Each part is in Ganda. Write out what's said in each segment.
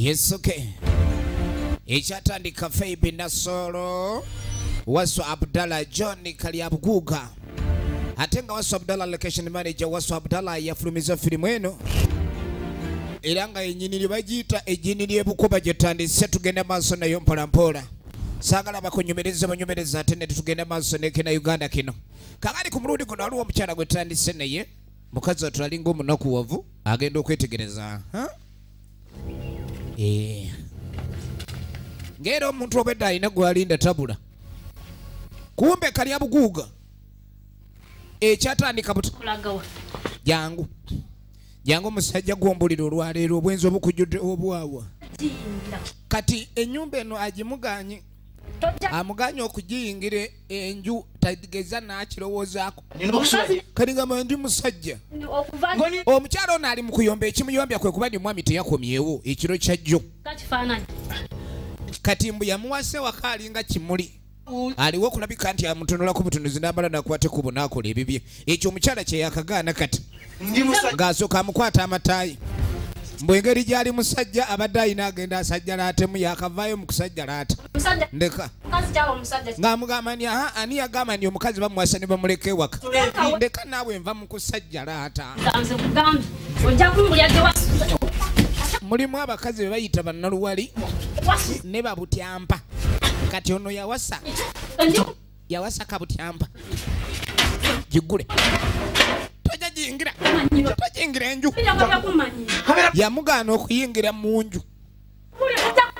Yes, okay. Echatandika Faibi Nasoro Wasu Abdallah John Kaliabuguga Atenga Wasu Abdallah location manager Wasu Abdallah yafulumiza filimu eno Iranga enyiniri bagita ejiniri ebukuba jetandise tugenda maaso nayo mpolampola sagala bakunyumereza banyumereza atene tugenda maaso nekena Uganda kino kakati ku mulundi guno waliwo omukyala gwetandise naye mukazi watulalinga omunakuwavu agenda okwetegereza ngero omuntu obedda alina gwalinda tabula kumbe Kalyabuguga ekyatandika jangu musajja gwombuliro olwaleero obwenzi obukujjudde obwawa kati ennyumba eno agimuganye amuganye okugiyingira enju tageza n'akirowoozaako kaligamba ndi musajja omukyala ono ali mu kuyomba ekimuyombya kwe kuba ndi mwami teyakomyewo ekiro kyajjo kati mbu yamuwase waka alinga kimuli aliwo kulabika nti amutonolako butunuzi n'amala nakwate ku bunaakola ebibye ekyo omukyala kye yakagaana kati ng'asooka amukwata amataayi mbu engeri gy'ali musajja abadde ayina agenda asajja laatemu yakavaayo mu kusajja laata ndeka ng'amugamba nti ani yagamba nti omukazi bamuwasa ne bamuleka ewaka ndeka naawe nva mu kusajja laata mulimu abakazi be bayita bannaluwali ne babutyampa kati ono yawasa kabutyampa gigule tojingira enju yamugaana okuyingira mu nju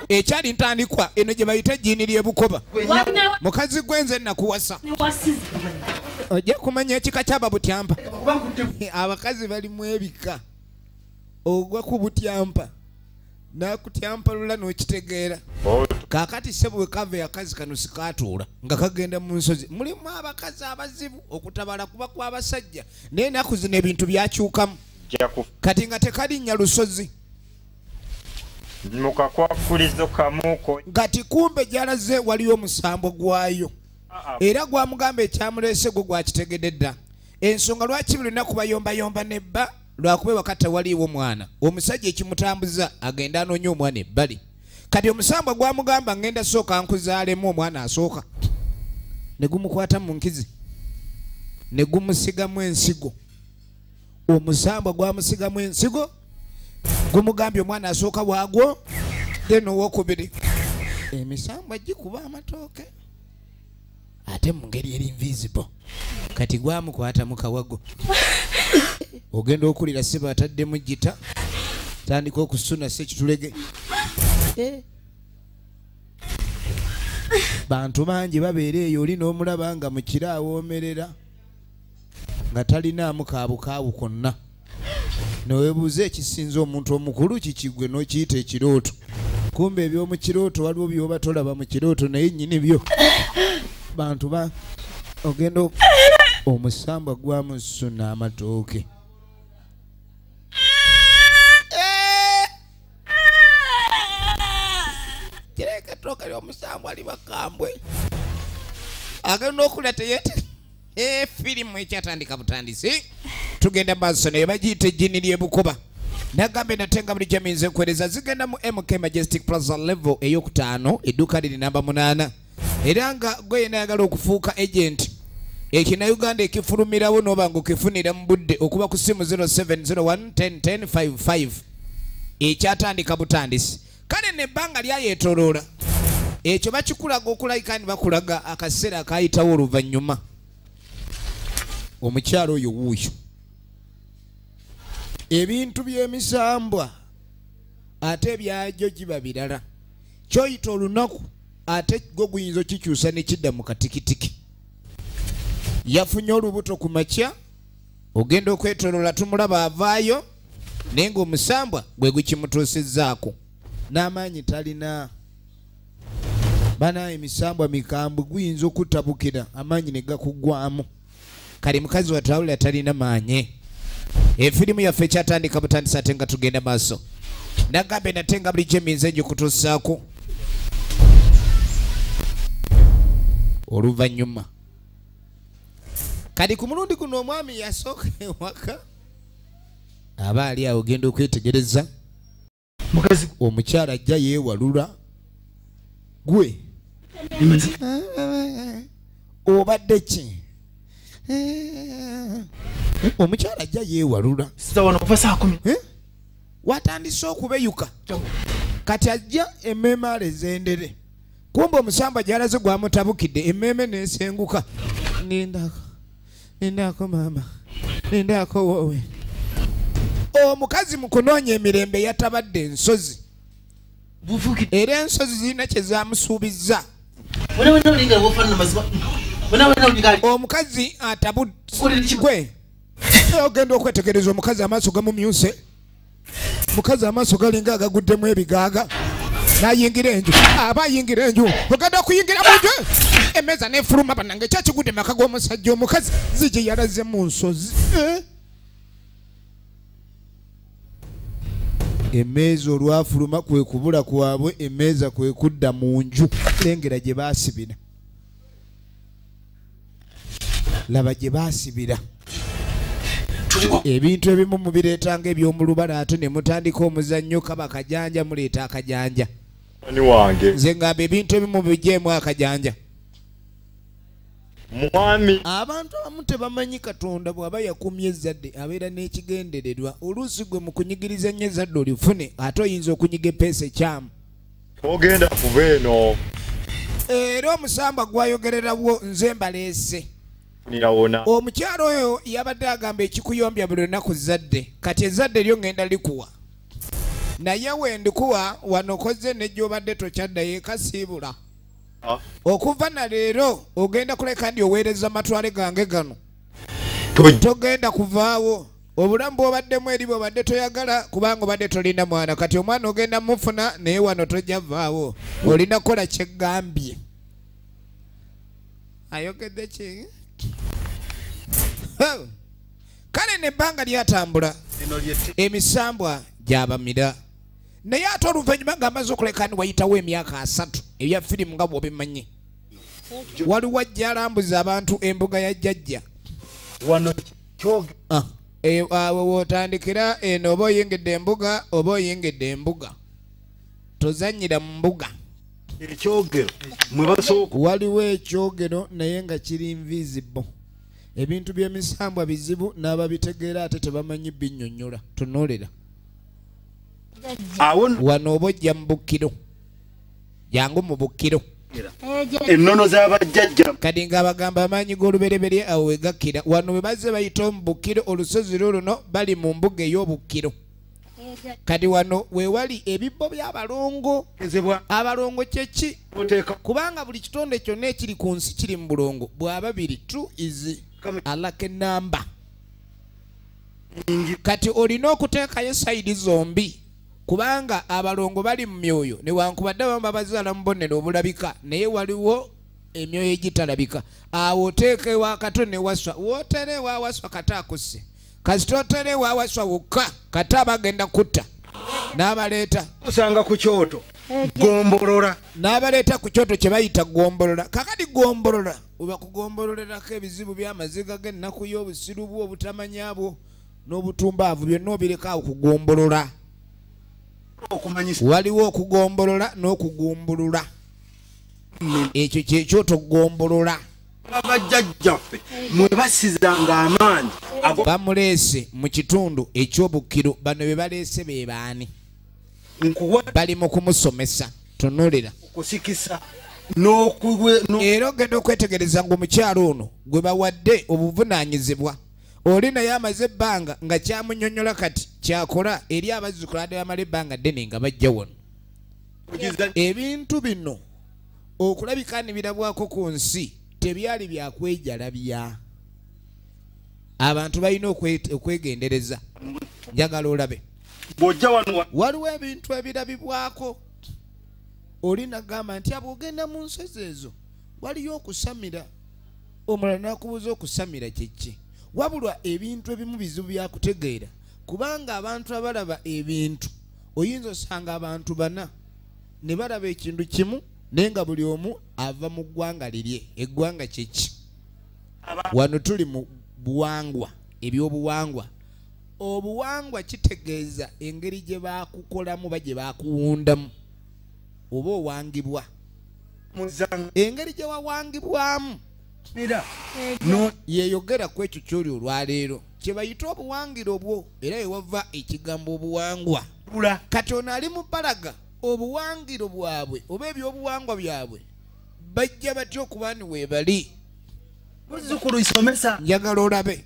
ekyali ntandikwa eno gye bayita jjiini ly'ebukoba mukazi gwenze nakuwasa ojja kumanya ekika ky'ababutyampa abakazi balimu ebika ogwa ku butyampa nakutyampa lula n'okitegeera kakati sebo wekava akazi kano sikatuula nga kagenda mu nsozi mulimu abakazi abazibu okutabala kuba kw'abasajja naye ennaku zino ebintu byakyukamu kati nga tekalinnya lusozi mukakwakulizo kamuko ngati kumbe gyalaze waliyo omusambo gwayo era gwamugamba ekyamuleese gwe gwakitegedde dda ensonga lwaki buli lunaku bayombayomba nebba lwakuba wakati waliwo mwana omusajja ekimutambuza agenda anoonya omwana ebbali kati omusambwa gwamugamba ngenda sooka nkuzaalemu omwana asooka ne gumukwata mu nkizi ne gumusigamu ensigo omusambwa gwamusigamu ensigo gumugambye omwana asooka bwagwo then owokubiri emisambwa gikuba amatooke ate mu ngeri eri invisible kati gwamukwata mu kawago ogenda okulira seba ataddemu gita tandika okusuna sekitulege bantu bangi babeera eyo oli n'omulaba nga mukira awoomerera nga talinaamu kaabukaabu konna neweebuuza ekisinza omuntu omukulu kikigwe n'okiyita ekirooto kumbe eby'omu kirooto waliwo byoba tolaba mu kirooto naye nnyini byo bantu ba ogenda omusambwa gwamusuna amatooke kireka omusambwa ali bakambwe agenda okula teyete firimu ekyatandika butandisi tugenda maaso naye bagiyita ejjiini ly'ebukoba nagambe natenga buli gyaminze nkwereza zigenda mu MK Majestic Plaza level ey'okutaano edduuka liri namba 8 era nga gwe yenayagala okufuuka agent ekina Uganda ekifulumirawo n'oba ng'okifunira mu budde okuba ku simu 0701101055 ekyatandika butandisi kale nebbanga lyayetoloola ekyo bakikulaga okulayika ni bakulaga akaseera akayitawo oluvannyuma omukyalo oyo wuuyo ebintu by'emisambwa ate ebyajjo giba birala kyoyita olunaku ate gwe guyinza okikyusa ne kidda mu katikitiki yafunye olubuto ku makya ogenda okwetoloola tumulaba avaayo naye ng'omusambwa gwe gukimutuusizzaako n'amaanyi talina bana emisambwa mikambwe guyinza okutabukira amaanyi ne gakuggwamu kali mukazi watawulira talina maanyi efirimu yaffe ekyatandika butandisa ate nga tugenda maaso nagambe natenga buli gyeminze gikutuusaako oluvannyuma kati ku mulundi guno omwami yasooka ewaka aba ali awo genda okwetegereza mukazi omukyala ajja yeewalula gwe obadde ki omukyala ajja yeewalula sitawano kuva saa 10 watandise okubeyuka kati ajja emmeeme ezendere kumbe omusamba gyalaze gwamutabukidde emmeeme nesenguka nindako maama nindako wowe omukazi mu kunoonya emirembe yatabadde ensozi era ensozi zirina kye zamusuubizza omukazi atabugwe ogenda okwetegereza omukazi amaaso gamumyuse mukazi amaaso galinga agaguddemu ebigaaga nayingira enju aba ayingira enju ogenda okuyingira munju emmeeza nefuluma banange kyakigudde maka g'omusajja omukazi zigye yalaze mu nsozi emmeeza olwafuluma kwe kubula kwabwe emmeeza kwe kudda mu nju lengera gye baasibira laba gye baasibira ebintu ebimu mubireetanga ebyomulubala ate ne mutandika omuzannyo kaba kajanja muleeta akajanja nze ngamba ebintu ebimu bijeemu akajanja mwami abantu abamu tebamanyi katonda bw'aba yakumya ezzadde abeera n'ekigendererwa oluusi gwe mu kunyigiriza nnyo ezzadde olifune ate oyinza okunyiga epeesa ekyamu ogenda kuva eno era omusamba gwayogererawo nze mbaleese nirawona omukyalo oyo yabadde agamba ekikuyombya buli lunaku zadde kati ezzadde lyo ngenda likuwa naye wendikuwa wano koze nejjobadde tokyaddayo ekasiibula okuva na leero ogenda kuleka ndi oweereza matwale gange gano togenda kuvaawo obulamu bw'obaddemu eri bw'obadde toyagala kubanga obadde tolina mwana kati omwana ogenda mufuna naye wano tojja vaawo olina kukola kyeggambye ayogedde ki kale nebbanga lyatambula emisambwa gyabamira naye ate oluvannyuma ng'amaze okuleka ni wayitawo emyaka 3 ebya firimu nga bw'obimanyi waliwo ajja alambuza abantu embuga ya jjajja wotandikira eno oba oyingidde embuga oba oyingidde embuga tozannyira mu mbuga ekyogero mwebasooka waliwo ekyogero naye nga kiri invisible ebintu by'emisambwa bizibu n'ababitegeera ate tebamanyi binnyonnyola tunuulira wano oba ojja mu bukkiro jangu mu bukkiro ennono z'abajjajja kati ng'abagamba amaanyi g'olubereberye awo wegakkira wano we bazze bayita mu bukkiro olusozi luno bali mu mbuga ey'obukkiro kati wano wewali ebibbo by'abalongo abalongo kyeki kubanga buli kitonde kyonna ekiri ku nsi kiri mu bulongo bw'aba biri two is alaka enamba kati olina okuteekayo sayidi zombi kubanga abalongo bali mu myoyo newankubadde bamba bazaala mu bubonero obulabika naye waliwo emyoyo egitalabika awo oteeka ewakato newaswa wootere ewawaswa kate akusse kasitootere ewawaswa wokka kate abagenda kutta n'abaleeta osanga ku kyoto gombolola n'abaleeta ku kyoto kye bayita gombolola kakati gombolola oba kugombololerako ebizibu by'amaziga g'ennaku y'obusiru bwo obutamanyabwo n'obutumbaavu byonna obireka awo kugombolola waliwo okugombolola n'okugumbulula ekyo kyekyoto kugombolola abajjajjaffe mwe basizanga amaanyi bamuleese mu kitundu ekyobukkiro bano be baleese be baani bali mu kumusomesa tunulira okusikisa era ogenda okwetegereza ng'omukyalo ono gwe bawadde obuvunaanyizibwa oli naye amaze ebbanga nga kyamunnyonnyola kati kyakola eri abazzukulu ade bamala ebbanga ddene nga bajja wano ebintu bino okulabika ne birabwako ku nsi tebyali byakwejalabya abantu balina okwegendereza njagala olabe waliwo ebintu ebirabibwako oli nagamba nti abo ogenda mu nsozi ezo waliyo okusamira omulala nakubuuza okusamira kyeki wabulwa ebintu ebimu bizibu byakutegeera kubanga abantu abalaba ebintu oyinza osanga abantu bana ne balaba ekintu kimu naye nga buli omu ava mu ggwanga lirye eggwanga kyeki wano tuli mu buwangwa ebyobuwangwa obuwangwa kitegeeza engeri gye baakukolamu ba gye baakuwundamu oba owangibwa engeri gye wawangibwamu yeyogera ku ekyo kyoli olwaleero kye bayita obuwangiro obwo era wewava ekigambo obuwangwa kati ono ali mu Balaga obuwangiro bwabwe oba ebyobuwangwa byabwe bajja batya okuba ni weebali muzzukulu isomesa njagala olabe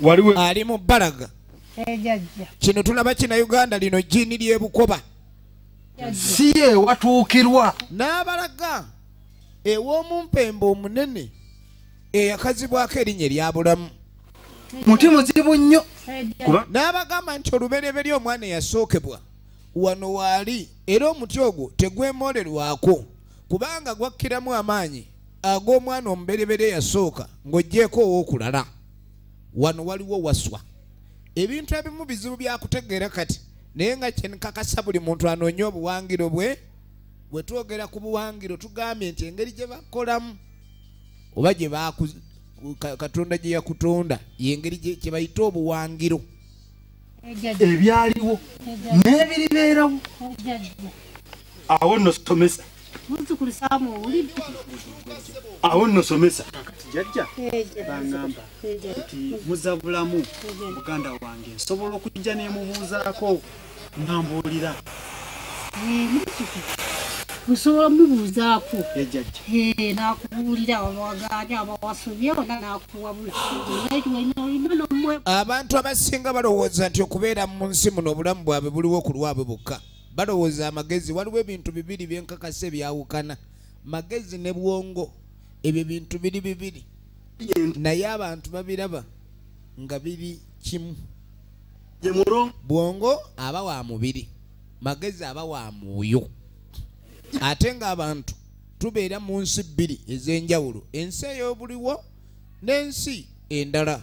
waliwo ali mu Balaga kino tulaba kina Uganda lino jjiini ly'ebukoba si ye watuukirwa n'abalaga ew'omumpembe omunene eyakazibwako erinnya eryabulamu muti muzibu nnyo n'abagamba nti olubereberye omwana eyasookebwa wano waali era omuti ogwo tegwemoolerwako kubanga gwakkiramu amaanyi ag'omwana omubereberye yasooka ng'oggyeko ow'okulala wano waliwo waswa ebintu ebimu bizibu byakutegeera kati naye nga kyenkakasa buli muntu anoonye obuwangiro bwe bwe twogera ku buwangiro tugambye nti engeri gye bakolamu oba gye Katonda gye yakutonda yengeri gye bayita obuwangiro ebyaliwo n'ebiribeerawo awo nno somesa awo nno somesa jajja bangamba nti muzabulamu muganda wange nsobola okujja nemubuuzaako ngambuulira Musobola mubuuzaako nakubuulira abawaganya abawasobye ona nakuwabula abantu abasinga balowooza nti okubeera mu nsi muno obulamu bwabwe buliwo ku lwabwe bokka balowooza amagezi waliwo ebintu bibiri byenkakasa ebyawukana magezi ne bwongo ebyo bintu biri bibiri naye abantu babiraba nga biri kimu bwongo aba wa mubiri magezi aba wa mwoyo ate nga abantu tubeera mu nsi bbiri ez'enjawulo ensi ey'obuliwo n'ensi endala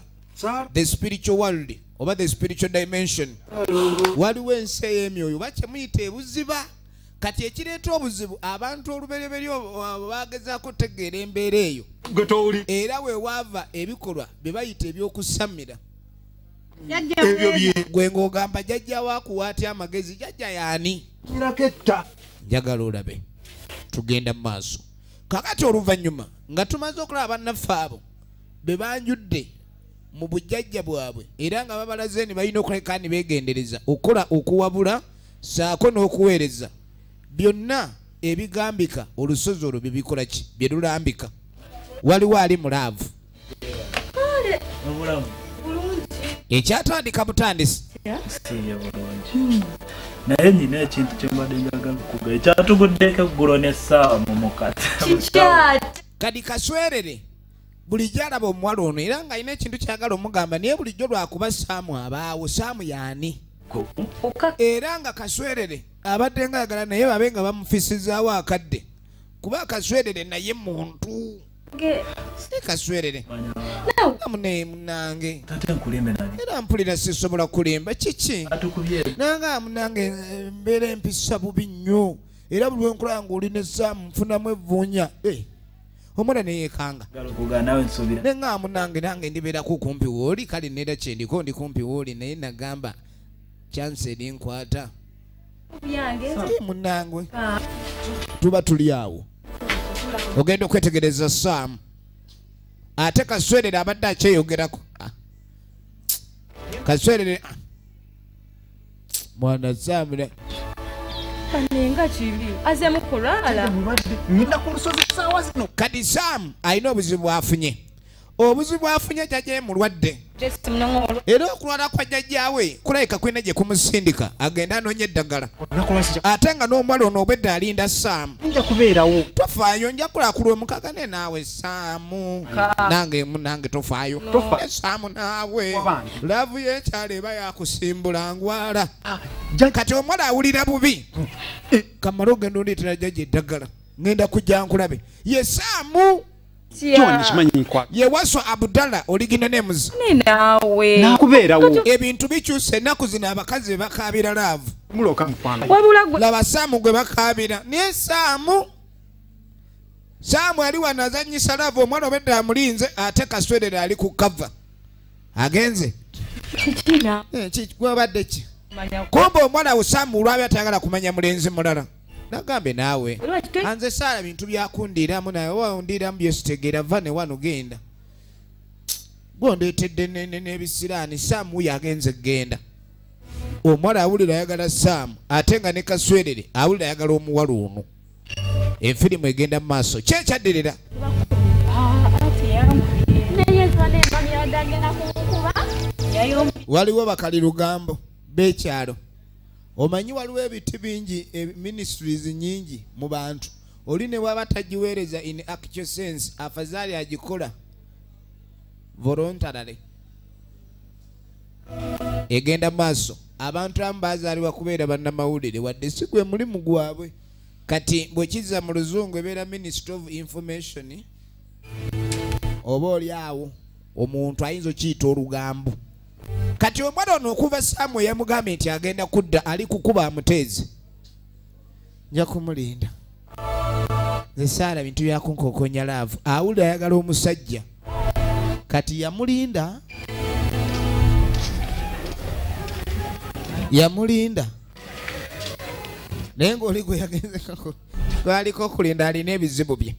the spiritual world oba the spiritual dimension waliwo ensi ey'emyoyo bakye muyita ebuziba kati ekireeta obuzibu abantu olubereberye bagezaako okutegeera embeera eyo era weewaava ebikolwa bye bayita ebyokusamira gwe ng'ogamba jjajja waakuwaatya amagezi jjajja yaani njagala olabe tugenda mu maaso kakati oluvannyuma nga tumaze okulaba bannaffe abo be banjudde mu bujjajja bwabwe era nga babalaze ni balina okuleka ni beegendereza okukola okuwabula saako n'okuweereza byonna ebigambika olusozi olwo bibikola ki bye lulambika waliwo ali mulaavu ekyatandika butandisi naye nina ekintu kyembadde njagala okuga ekyatuguddeko eggulo n'essaawa mu mukati kadi kaswerere bulijjo alaba omuwala ono era ng'alina ekintu kyagala omugamba naye bulijjo lwakuba saamu abaawo saamu yaani era nga kaswerere abadde nga ayagala naye babe nga bamufisizaawo akadde kuba kaswerere naye muntu si kaswerere munange era mpulira sisobola kulimba kiki nanga munange mbeera empisa bubi nnyo era buli wenkulaba ng'oli n'essaamu nfunamu evvuunya omwana neyeekanga nenga munange nange ndibeerako kumpi wooli kale neera kyendiko ndi kumpi wooli naye nagamba chance erinkwata munange tuba tuli awo ogenda okwetegereza saamu ate kaswerere abadde akyeyogerako kaswerere mwana saamu kanenga kibi azemu kulwala ngenda ku lusozi saawa zino kati saamu alina obuzibu afunye obuzibu afunye jjajja mulwadde era okulwala kwa jjajjaawe kulabika kwina gye kumusindika agenda anoonya eddagala ate nga n'omuwala ono obwedde alinda saamu nja kubeerawo tofaayo nja kulakula omukagane naawe saamu nange tofaayo saamu naawe laavu y'ekyalo eba yakusimbula ngwala kati omuwala awulira bubi kamala ogenda ondeetera jjajja eddagala ngenda kujja nkulabe ye saamu ye waswa Abdallah oligina nemuzi nakubeerawo ebintu bikyusa ennaku zino abakazi bakaabira laavu wabula saamu gwe bakaabira naye saamu ali wano azanyisa laavu omwana obedde amulinze ate kaswerere ali ku kava agenze Kikina. Gwabadde ki? Kumbe omwana Usamu olwabya atayagala kumanya mulenzi mulala. Nagambe naawe. Anze saala bintu byakundiramu naye wawundiramu byesitegeera va ne wano genda. Gondetedde n'ebisiraani Saamu yagenze genda. Omwana awulira ayagala Saamu ate nga ne Kaswerere awulira ayagala omuwala ono. Enfirimu egenda mu maaso. Kyekyaddirira. Waliwo bakali lugambo b'ekyalo. Omanyi waliwo ebiti bingi ministries nyingi mu bantu. Oli ne waba tagiweereza in actual sense afadhali agikola voluntarily. Egenda maaso. Abantu abamu bazaalibwa kubeera bannamawulire wadde si gwe mulimu gwabwe. Kati bwekiza mu luzungu ebeera Ministry of Information. Oba oli awo omuntu ayinza okiyita olugambo. Kati omwana ono okuva Saamu yamugambye nti agenda kudda ali kukuba amuteezi. Nja kumulinda. Nze saala bintu byakunkokonya laavu. Awulira ayagala omusajja. Kati yamulinda. Yamulinda. Naye ng'oli gwe yagenzekako. Gwaliko okulinda alina ebizibu bye.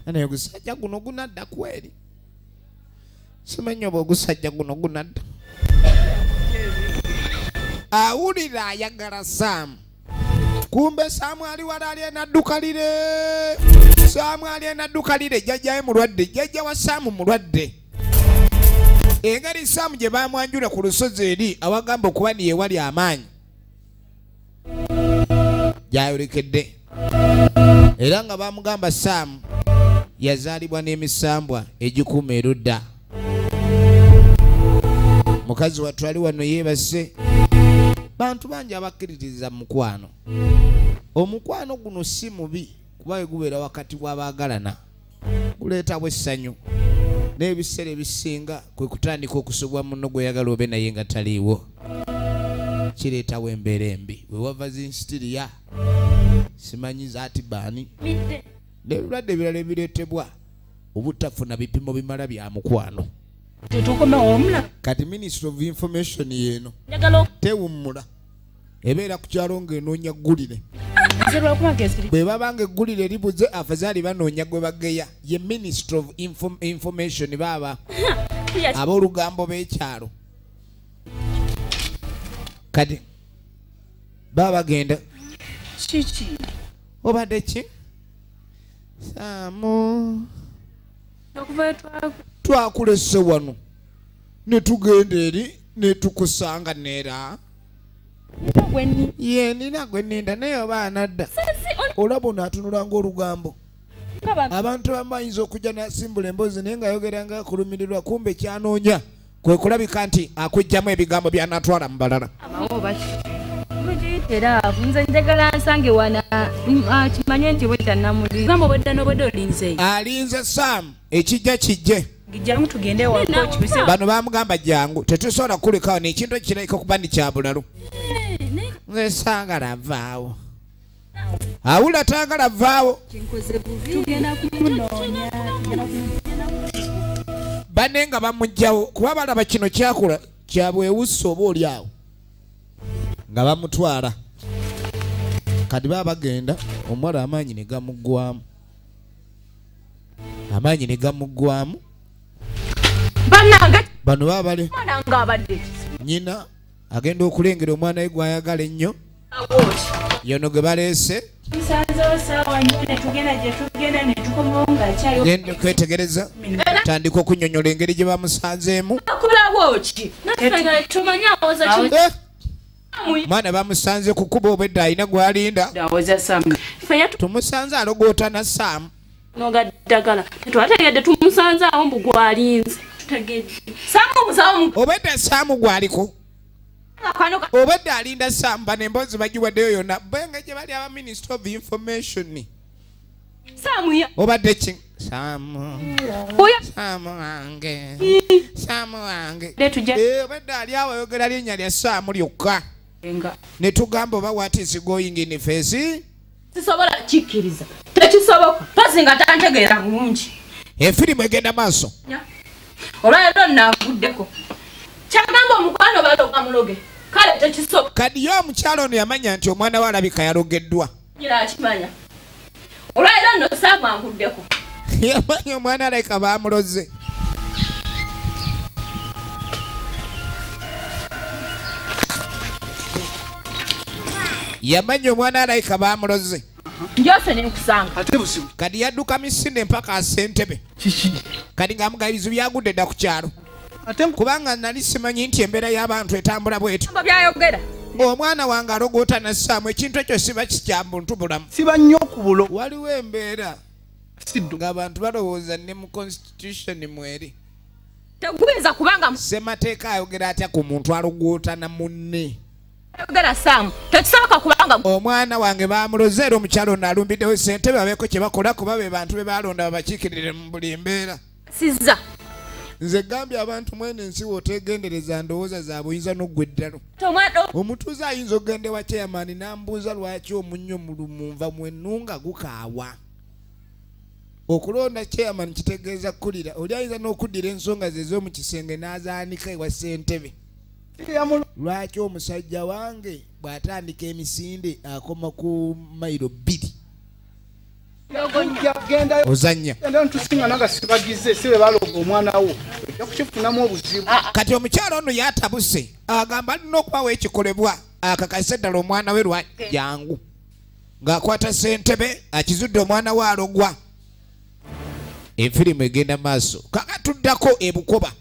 Naye ogusajja guno gunadda kweri. Simanyi oba ogusajja guno gunadda. Awulira ayagala Saamu. Kumbe Saamu ali wala ali enadduka lire. Saamu ali enadduka lire jjajjawe mulwadde. Jjajja wa Saamu mulwadde. Engeri Saamu gye bamwanjula ku lusozi eri awagamba okuba niye wali amaanyi. Jayolekedde. Era nga bamugamba Saamu yazaalibwa n'emisambwa egikuuma erudda. Mukazi wattu ali wano yeebase. Bantu bangi abakkiririza mukwano. Omukwano guno si mubi kuba gubeera wakati w'abaagalana. Guleetawo essanyu. N'ebiseera ebisinga kwe kutandika okusubwa munno gweyagala obe naye nga taliiwo. Kireetawo embeera embi. We wava zinsitiriya. Simanyi zaati baani. N'ebirwadde ebirala ebireetebwa obutafuna bipimo bimala bya mukwano. Kati Ministry of Information yeeno tewummula ebeera ku kyalo ng'enoonya ggulire. Bwe babanga eggulire libuze afadhali banoonya gwe bageya. Ye Ministry of Information baba ab'olugambo b'ekyalo. Kati baba genda Kiki. obadde ki? Saamu Okuva twakulese wano ne tugenda eri ne tukusanga neera. Ye nina gwe nninda naye oba anadda. Olaba ono atunula ng'olugambo. Abantu bamayinza okujja n'asimbula emboozi naye ng'ayogera nga akulumirirwa kumbe kyanoonya kwe kulabika nti akujjamu ebigambo by'anatwala mu balala. Era nze njagala nsange wana kimanye nti bweta namuli. Gambo bwedda n'obwedda olinze. Alinze Saamu ekijja kijje. Gijjamu tugende wako kibise. Bano bamugamba jangu tetusobola kulekawo n'ekintu ekirabika okuba ndi kya bulalu. Nze saagala avaawo. Awula taagala avaawo. Tugenda kumunoonya. Banne nga bamugjawo kuba balaba kino kyakula kya bwewussa oba oli awo nga bamutwala. Kati baba bagenda omuwala amaanyi ne gamuggwamu. Amaanyi ne gamuggwamu. Bano baba bali nyina agenda okulengera omwana we gw'ayagala ennyo. Yono gwe baleese. Genda kwetegereza. Tandika okunnyonnyola engeri gye bamusanzeemu. Mwana bamusanze ku kkubo obwedda alina gw'alinda. Tumusanze alogoota na Saamu. Obwedda Saamu gw'aliko. Obwedda alinda Saamu bano emboozi bagiwaddeyo yonna. Benga gye bali aba Ministry of Information. Obadde ki? Saamu. Saamu wange. Saamu wange. Obedda ali awo ayogera linnya lya Saamu lyokka. Ne tugamba oba what is going in face? Sisobola kikkiriza. Tekisoboka. Pasinga tantegeera bulungi. Efirimu egenda maaso. Olwaleero naavuddeko. Omukwano baloga muloge. Kale tekisoboka. Kadi yo omukyalo ono yamanya nti omwana we alabika yalogeddwa. Nyina akimanya. Olwaleero nno saamwanguddeko. Yamanya omwana alabika baamuloze. Yamanya omwana alabika baamuloze. Njose nenkusanga. Ate busibu. Kadi yadduka Misinde mpaka Ssentebe. Kadi ng'amugayiriza byagudde dda ku kyalo. Kubanga nali simanyi nti embeera y'abantu etambula bw'etyo. Byayogera. Omwana wange alogoota nassaamu ekintu ekyo siba kikyambuntu bulamu. Siba nnyo ku bulo. Waliwo embeera ng'abantu balowooza ne mu constitution mweri. Teguyinza kubanga Ssemateeka ayogera atya ku muntu alogoota na munne. ayogera Saamu. Tekisoboka kubanga Omwana wange baamuloze era omukyalo ono alumbiddewo Ssentebe babeeko kye bakola kuba be bantu be baalonda babakiikirire mu buli mbeera. sizza. Nze gambye abantu mwene ensi wootegendereza ndowooza za buyinza n'oggwe eddalo. Tomato. Omutuuze ayinza okugenda ewa chairman n'ambuuza lwaki omunnyo munva mwennunga gukaawa. Okulonda chairman kitegeeza kulira. Oli ayinza n'okuddira ensonga ze ez'omu kisenge n'azaanika ewa Ssentebe. Lwaki omusajja wange bw'atandika emisinde akoma ku mayiro 2. Ozanya. Ntusinga naga sibagize sibe baloga omwana wo. Yakukifunamu obuzibu. Kati omukyalo ono yatabuse. Agamba alina okubawo ekikolebwa akakase ddala omwana we lwajangu. Ng'akwata Ssentebe akizudde omwana we alogwa. Enfirimu egenda maaso. Kakatuddako ebukoba.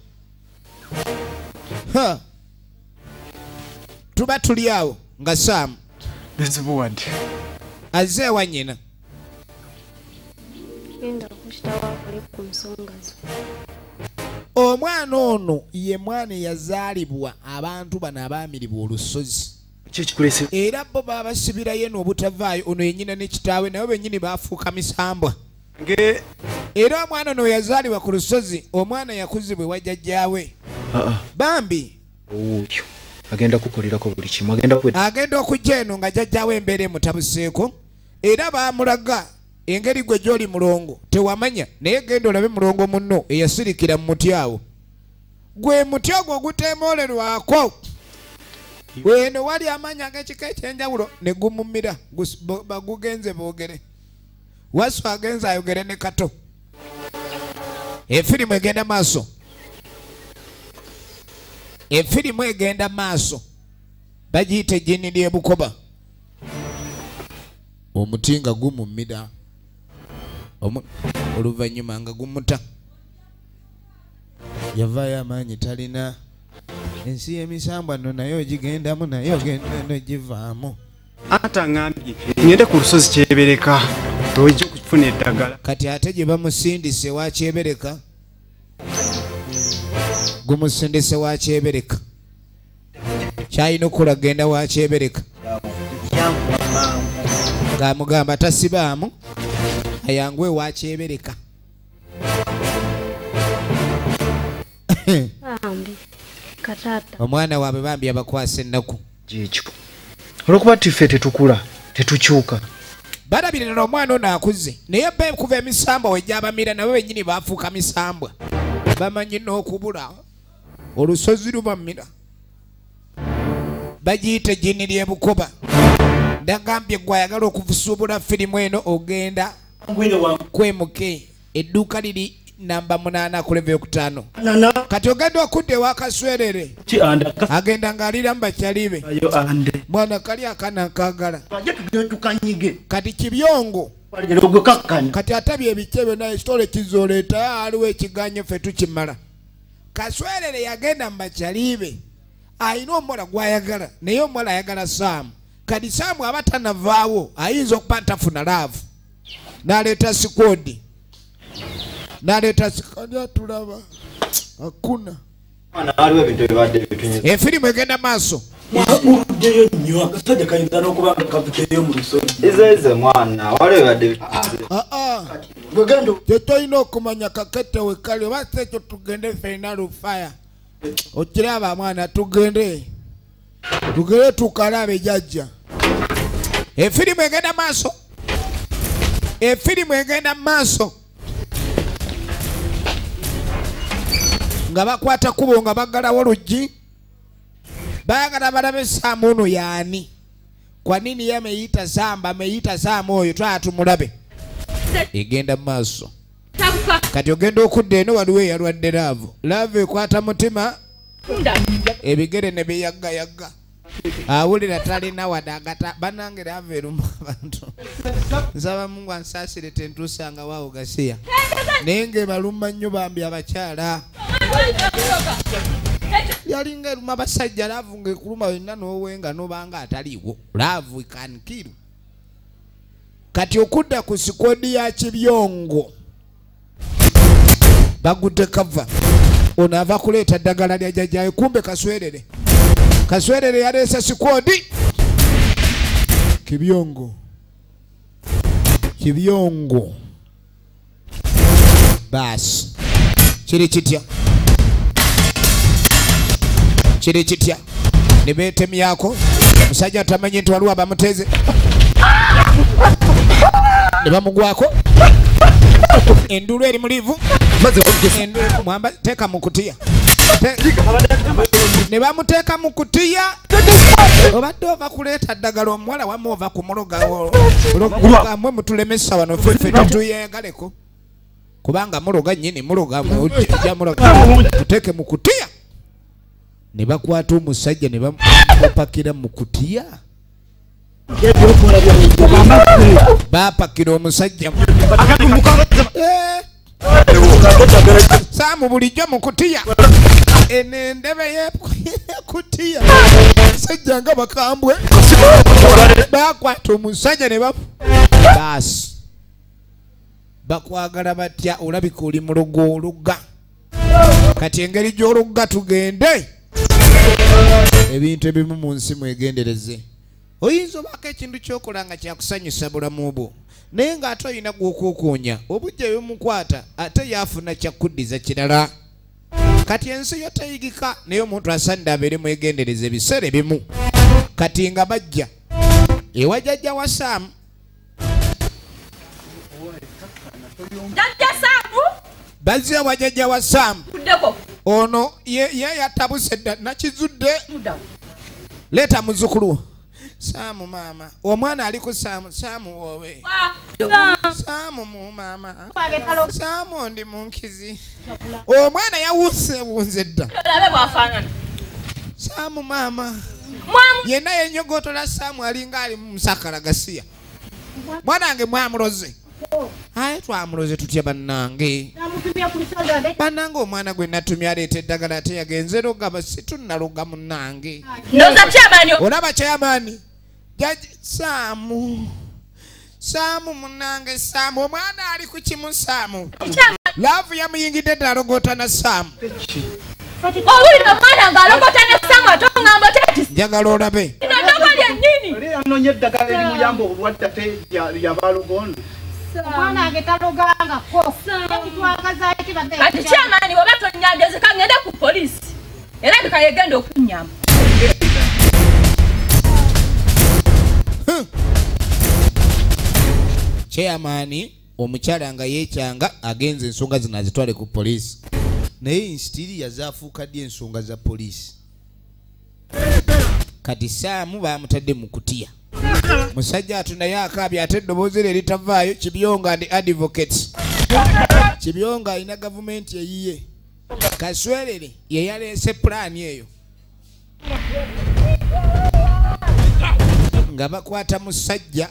Tuba tuli awo nga Saamu Bizibu wadde. azze ewa nnyina. Genda kushitawa kuli ku nsonga zo. Omwana ono ye mwana eyazaalibwa abantu bano abaamiribwa olusozi. Kikulese. Era bo baabasibirayo n'obutavaayo ono yennyina ne kitaawe nabo bennyini baafuuka misambwa. Era omwana ono yazaalibwa ku lusozi omwana yakuzibwa ewa jjajjaawe. Bambi Oyo. Agenda kukolirako buli kimu. Agenda okujja eno nga jjajjaawe embeera emutabuseeko. Era baamulaga engeri gwe gy'oli mulongo tewamanya naye genda olabe mulongo munno eyasirikira mu muti awo. Gwe muti ogwo oguteemoolerwako. Weno wali amanya ag'ekika ekyenjawulo ne gumumira bagugenze boogere. Wasu agenze ayogere ne kato. Efirimu egenda maaso. Efirimu egenda maaso. Bagiyita ejjini ly'ebukoba. Omuti nga gumumira. Oluvannyuma nga gumuta. Yavaayo amaanyi talina. Ensi y'emisambwa nno nayo ogigendamu nayo ogenda n'ogivaamu. Ata ngambye ngende ku lusozi Kyebereka. Ojja kufuna eddagala. Kati ate gye bamusindise wa Kyebereka. Gumusindise wa Kyebereka. Kyalina okula genda wa Kyebereka. Ng'amugamba tasibaamu ayangwe wa Kyebereka. Bambi. Katata. Omwana waabwe bambi abakwasa ennaku. Jikyo. Olwokuba tuffe tetukula, tetukyuka. Balabirira omwana ono akuze naye be kuva emisambwa wejjabamira nabo bennyini baafuuka misambwa. Bamanyi n'okubula olusozi lubamira. Bagiyita ejjini ly'ebukoba. Ndagambye gwe ayagala okusuubula firimu eno ogenda kwemuke edduuka liri namba 8 ku level 5. Kati ogenda okudda ewa Kaswerere. Agenda ng'alira mu bakyalibe. Mwana kali akana kaagala. Kati Kibyongo. Kati atabye ebice byonna ekitole kizooleeta aliwo ekiganye ffe tukimala. Kaswerere yagenda mu bakyalibe. Ayina omuwala gw'ayagala naye omuwala ayagala Saamu. Kati Saamu aba tanavaawo ayinza okuba ntafuna laavu. N'aleeta sikoodi. N'aleeta sikoodi atulaba. Hakuna. Efirimu egenda maaso. Muddeyo nnyo akasajja kayinza n'okuba nga kavuteyo mu lusozi. Ize mwana wale badde. Kye tolina okumanya kakete we kali oba si ekyo tugende ffenna lufaya. Okiraba mwana tugende tukalabe jjajja. Efirimu egenda maaso. Efirimu egenda maaso. Nga bakwata kubo nga baggalawo luggi. Baagala balabe Saamu ono yaani. Kwa nini yeye ameita Samba, ameita Saamu oyo twatumulabe. Egenda maaso. Kati ogenda okudda eno waliwo eyalwadde laavu. Laavu ekwata mutima. Ebigere ne biyagga. Awulira talina wadagata banange laavu eruma abantu. Nsaba Mungu ansaasire tentusanga waawo Gasiya. Naye ng'ebaluma nnyo bambi abakyala. Yalinga eruma abasajja laavu ng'ekuluma yonna n'owenga n'obanga ataliiwo. Laavu ikaanikiru. Kati okudda ku sikodi ya Kibyongo. Bagudde kava. Ono ava kuleeta ddagala lya jjajjaawe kumbe Kaswerere. Kaswerere yaleese sikodi. Kibyongo. Basi. Kiri kitya. Ne beetemyako. Musajja tamanyi nti waliwo abamuteze. Ne bamugwako. Endulu eri mulivu. Mwamba teeka mu kutiya. Ne bamuteeka mu kutiya. Obadde ova kuleeta ddagala omuwala wamu ova ku muloga. Mwe mutulemesa wano ffe tuyegaleko. Kubanga muloga nnyini muloga ojja muloga. Muteeke mu kutiya. Ne bakwata omusajja ne bamupakira mu kutiya. Bapakira omusajja. Saamu bulijjo mu kutiya. Enendebe y'ekutiya. Omusajja nga bakambwe. Bakwata omusajja ne basi. Bakwagala batya olabika oli mulogo olugga. Kati engeri gy'olugga tugende. Ebintu ebimu mu nsi mwegendereze. Oyinza obako ekintu ky'okola nga kyakusanyusa bulamu bwo. Naye ng'ate olina gw'okuukuunya. Obujja bumukwata ate yaafuna kyakuddiza kirala. Kati ensi yo teyigika naye omuntu asanide abeere mwegendereza ebiseera ebimu. Kati nga bajja ewa jjajja wa Saamu. Bazze ewa jjajja wa Saamu. Ono ye yatabuse dda nakizudde. Leeta muzzukulu. Saamu maama. Omwana ali ku Saamu. Saamu wowe. Saamu mu maama. Saamu ndi munkizi. Omwana yawuuse dda. Saamu maama. Yenna yenyogotola Saamu alinga ali mu Musakala Gasiya. Mwanange mwamuloze. Aye twamuloze tutya bannange. Bannange omwana gwe natumya aleeta eddagala ate yagenze logaba situnnaloga munnange. Olaba kyamaani. Jaji Saamu. Saamu munnange Saamu. Omwana ali ku kimu Saamu. Laavu yamuyingidde ddala alogota na Saamu. Owulira omwana ng'alogota ne Saamu ate oŋŋamba teti. Njagala olabe. Eddagala lyennyini. Oli yanoonya eddagala erimuyamba obulwadde ate lyabalogondo. Omwana ange talogangako. Kati kyamaani oba tonnyambye ka ngende ku poliisi. Era bika yegenda okunnyamba. Chairman omukyala nga yeekyanga agenze ensonga zino azitwale ku poliisi. Naye insitiri yazaafuuka ddi ensonga za poliisi. Kati Saamu bamutadde mu kutiya. Musajja atunaye akaabye ate eddoboozi lye litavaayo. Kibyongo and advocates. Kibyongo alina gavumenti eyiye. Kaswerere ye yaleese pulaani eyo. Nga bakwata musajja.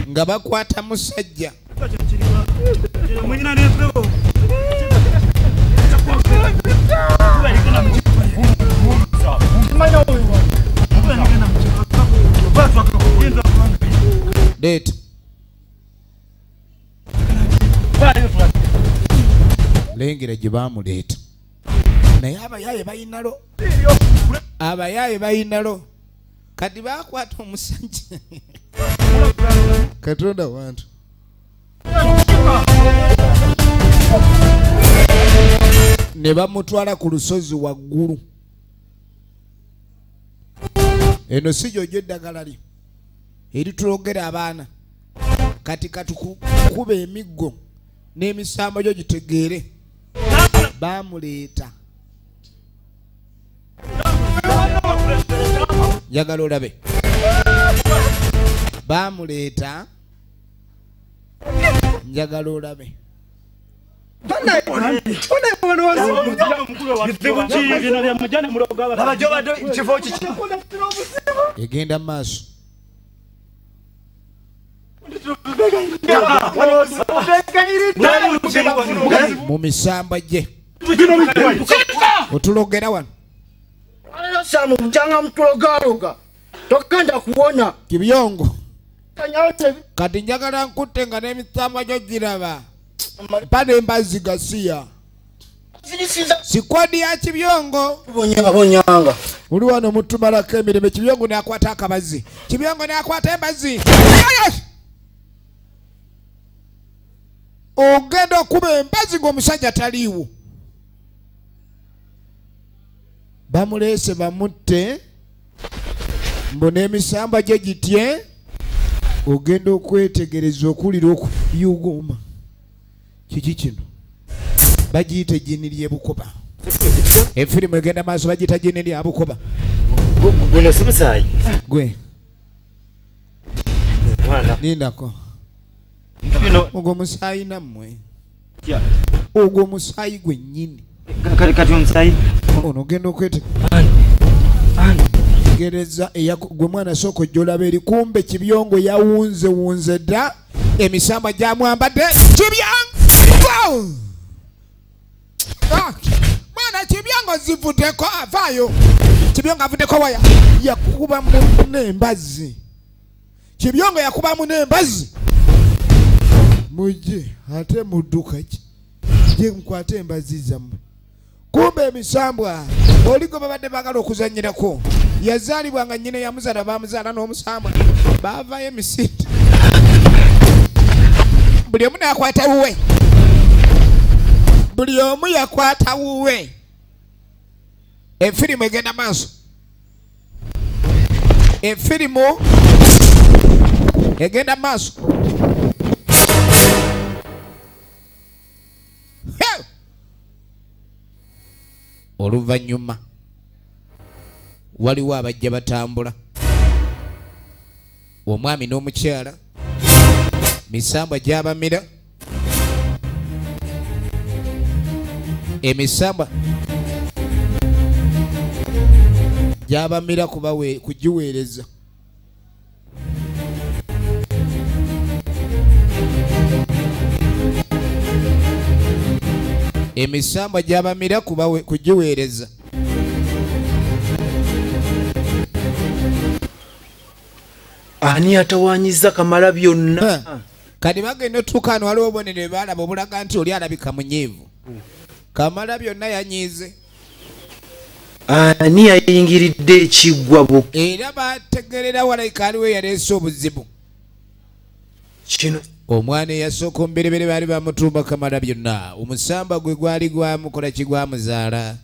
Nga bakwata musajja. Date. Lengera gye baamuleeta. Naye abayaaye bayinalo. Abayaaye bayinalo. Kati bakwata omusajja. Katonda wantu. Ne bamutwala ku lusozi waggulu. Eno si gy'ojjo eddagala lyo eritulogera abaana. kati katukuba emiggo n'emisambo gyo gitegeere bamuleeta njagala olabe bamuleeta njagala olabe egenda mu maaso mu misamba gye otulogera wano samu mjanga mtulogaloga tokanda kuona Kibyongo kati njagala nkutte nga n'emisamba gyo giraba mpane embazi gasiya sikwadi ya Kibyongo bonyanga uli wano mutumalako emireme Kibyongo n'akwata akabazi Kibyongo n'akwata embazi ogenda okuba embazi ng'omusajja taliiwo bamuleese bamutte mbona emisamba gye gitye ogenda okwetegereza okulira okuyuguma kiki kino bagiyita ejjini ly'ebukoba efirimu egenda maaso bagiyita jjini lya bukoba guno simusaayi gwe nindako ogwo musaayi nammwe ogwo musaayi gwennyini kati omusaayi ono ogenda okwetegereza gwe mwana sooka ojja olaba eri kumbe Kibyongo yawunzewunze dda emisamba gyamwambadde Kibyongo mwana Kibyongo zivuddeko avaayo Kibyongo avuddeko waya yakubamu n'embazi Kibyongo yakubamu n'embazi mujje ate mudduka ki je mukwate embazi zammwe kumbe emisambwa oligo babadde bagala okuzanyirako yazaalibwa nga nnyina yamuzaala bamuzaala n'omusambwa baavaayo emisinde buli omu nakwata wuwe buli omu yakwata wuwe efirimu egenda maaso efirimu egenda maaso oluvannyuma waliwo abajja batambula omwami n'omukyala misambwa gyabamira emisambwa gyabamira kugiweereza emisambwa gyabamira kugiweereza ani atawanyiza Kamala byonna kati bagenda otuukano waliwo obubonero baalaba obulaga nti oli alabika munyiivu Kamala byonna yanyiize ani yayingiridde ekiggwa bu era bategerera walayika aliwo yaleese obuzibu kino omwana eyasooka omuberebere baali bamutumba Kamala byonna omusamba gwe gwali gwamukola kigwamuzaala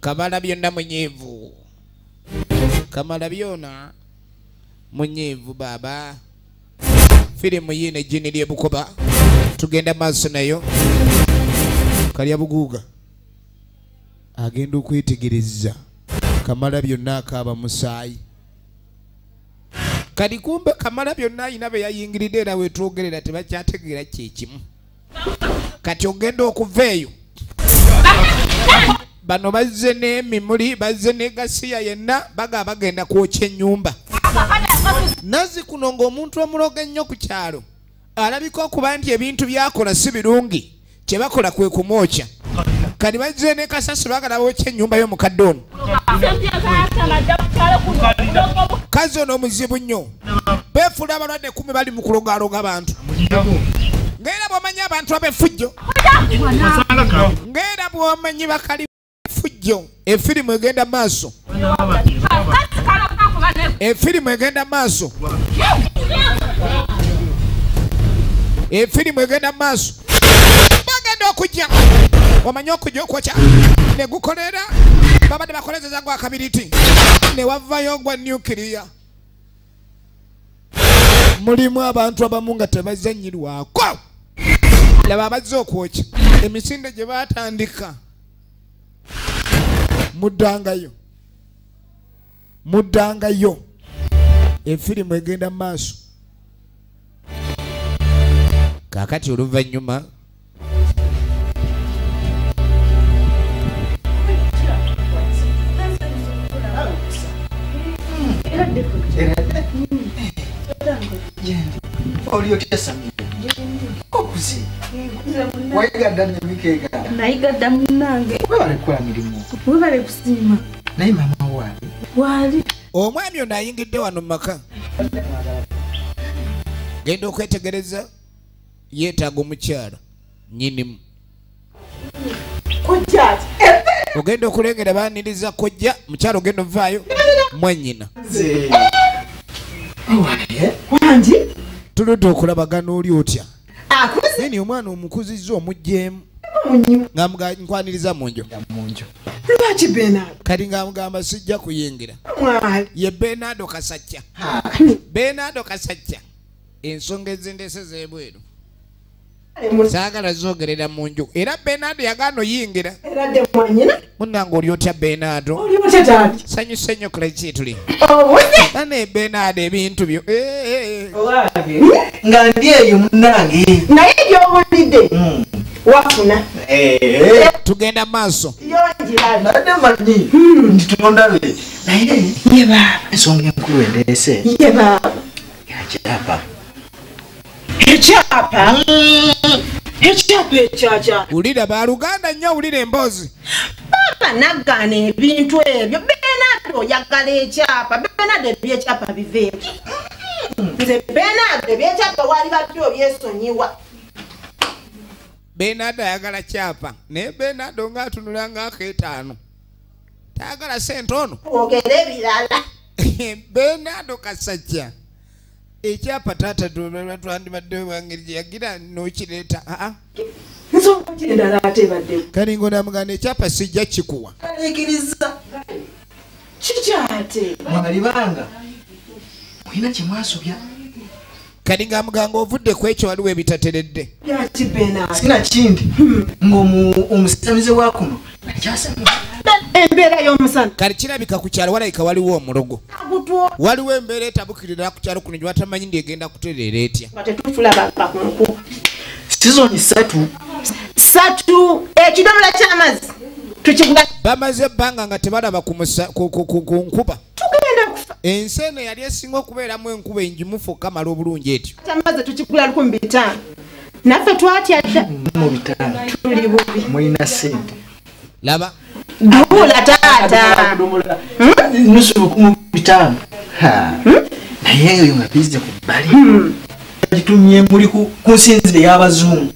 Kamala byonna munyiivu Kamala byonna munyiivu baba firimu yine ejjini ly'ebukoba tugenda maaso nayo kalya buguuga agenda okwetegereza Kamala byonna akaaba musaayi kati kumbe Kamala byonna ayina be yayingiridde era wetwogerera tebakyategeera kyekimu kati ogenda okuva eyo bano bazze n'emimuli bazze ne gasiya yenna bagenda kwokya ennyumba nazi kuno ng'omuntu omuloga ennyo ku kyalo alabika okuba nti ebintu byakola si birungi kye bakola kwe kumwokya kati bazze ne kasasi bagala bookya ennyumba y'omukadde ono kazi ono omuzibu nnyo beefuula abalwadde 10 bali mu kulogaloga abantu ng'era bw'omanyi abantu ab'effujjo ng'era bw'omanyi bakali fujjo efirimu egenda maaso efirimu egenda maaso efirimu egenda maaso bagenda okujja omanyi okujja okwokya ne gukolera babadde bakolezeza gwa kabiriti ne wavayo gwa nuclear mulimu abantu abamu nga tebazanyirwako. Laba abazze okwokya emisinde gye baatandika. Muddangayo efirimu egenda mu maaso. Kaakati oluvannyuma nayigadda munnange webale kusiima naye mama waali omwami ono ayingidde wano mu maka. Genda okwetegereza yeetaaga omukyala nnyinimu. Ogenda okulengera baaniriza kojja mukyala ogenda ovaayo mwannyina. Tuludde okulabagana oli otya. Nini omwana omukuzizza omugjeemu nga nkwaniriza munjo. Lwaki Bernard? Kati nga mugamba sijja kuyingira. Ye Bernardo Kasajja. Bernardo Kasajja. Ensonga ezindese z'ebweru. Saagala zoogerera munju. Era Bernardo yagaana oyingira. Eradde mwannyina? Munnange oli otya Bernardo? Oli otya taati? Sanyuse nnyo kule tuli. Nane Bernardo ebintu byo. Nga ndi eyo munnange. Naye gy'obulidde wafuna. Tugenda maaso. Nadde manyi nti tondabe. Naye ye baaba ensonga enkulu endeese. Ye baaba. Yakyapa. Ekyapa ekyakyapa. Wulira baluganda nnyo wulira emboozi. Baaba naggaana ebintu ebyo. Bernardo oyagala ekyapa. Bernardo ebyekyapa biveeki. Nze Bernardo ebyekyapa wali badde obyesonyiwa. Bernardo ayagala kyapa. Naye Bernardo ng'atunula ng'akeetaano. Tayagala sente ono. Ogere ebirala. Bernardo Kasajja. Ekyapa taata twandibadde wangeri gye yagira n'okireeta. Nsonga ki endala ate ebaddewo? Kali ng'onamugamba ekyapa sijja kikuwa. Kaliikiriza. Kikyate. Mwagalibanga. Mulina kye mwasobya. Kali ng'amuganga ovudde ku ekyo waliwo ebitateredde. Yaki Bernard. Sina kindi. Ng'omusamize wa kuno. Nakyasemwa. Embeera y'omusana. Kali kirabika ku kyalo walabika waliwo omulogo. Waliwo embeera etabukirira ku kyalo kuno gye batamanyi ndi egenda kutereera etya. Tetufulabanga ku nku. Sizoni 3. Ekidomola ky'amazzi. Tukigula. Bamaze ebbanga nga tebalaba ku nkuba. Tugenda kufa. Ensi eno yali esinga okubeeramu enkuba enjimufu okamala obulungi etyo. Ky'amazzi tukigula 1500. Naffe twatya dda. Mu bitaano. Tuli bubi. Mulina ssente. Laba. Duula taata. Nusu mu bitaano. Naye eyo nga bizze ku bbali. Gitumye muli ku nsinzire y'abazungu.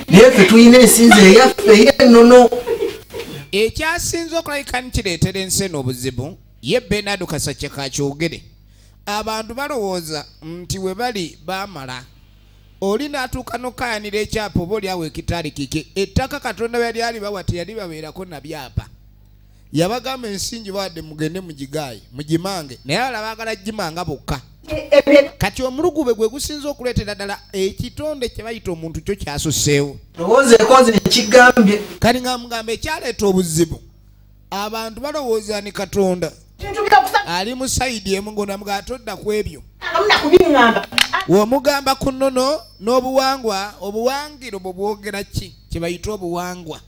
Naye ffe tulina ensinzire eyaffe ey'ennono. Ekyasinze okulabika nikireetera ensi eno obuzibu ye Bernardo Kasajja kakyogere. Abantu balowooza nti we bali baamala. Oli n'atuuka n'okkayanira ekyapa oba oliawo ekitaali kike. Ettaka Katonda yali alibawa teyali babeerako na byapa. Yabagamba ensingi bawadde mugende mugigaayi mugimange naye alaba baagala gimanga bokka. Kati omulugube gwe gusinza okuleetera ddala ekitonde kye bayita omuntu kyo kyasuseewo. Lowooza ekoze ekigambye. Kali ng'amugamba ekyaleeta obuzibu. Abantu balowooza ni Katonda ali mu sayidi emu ng'onamugamba todda ku ebyo. W'omugamba ku nnono n'obuwangwa obuwangiro bwe bwogera ki kye bayita obuwangwa.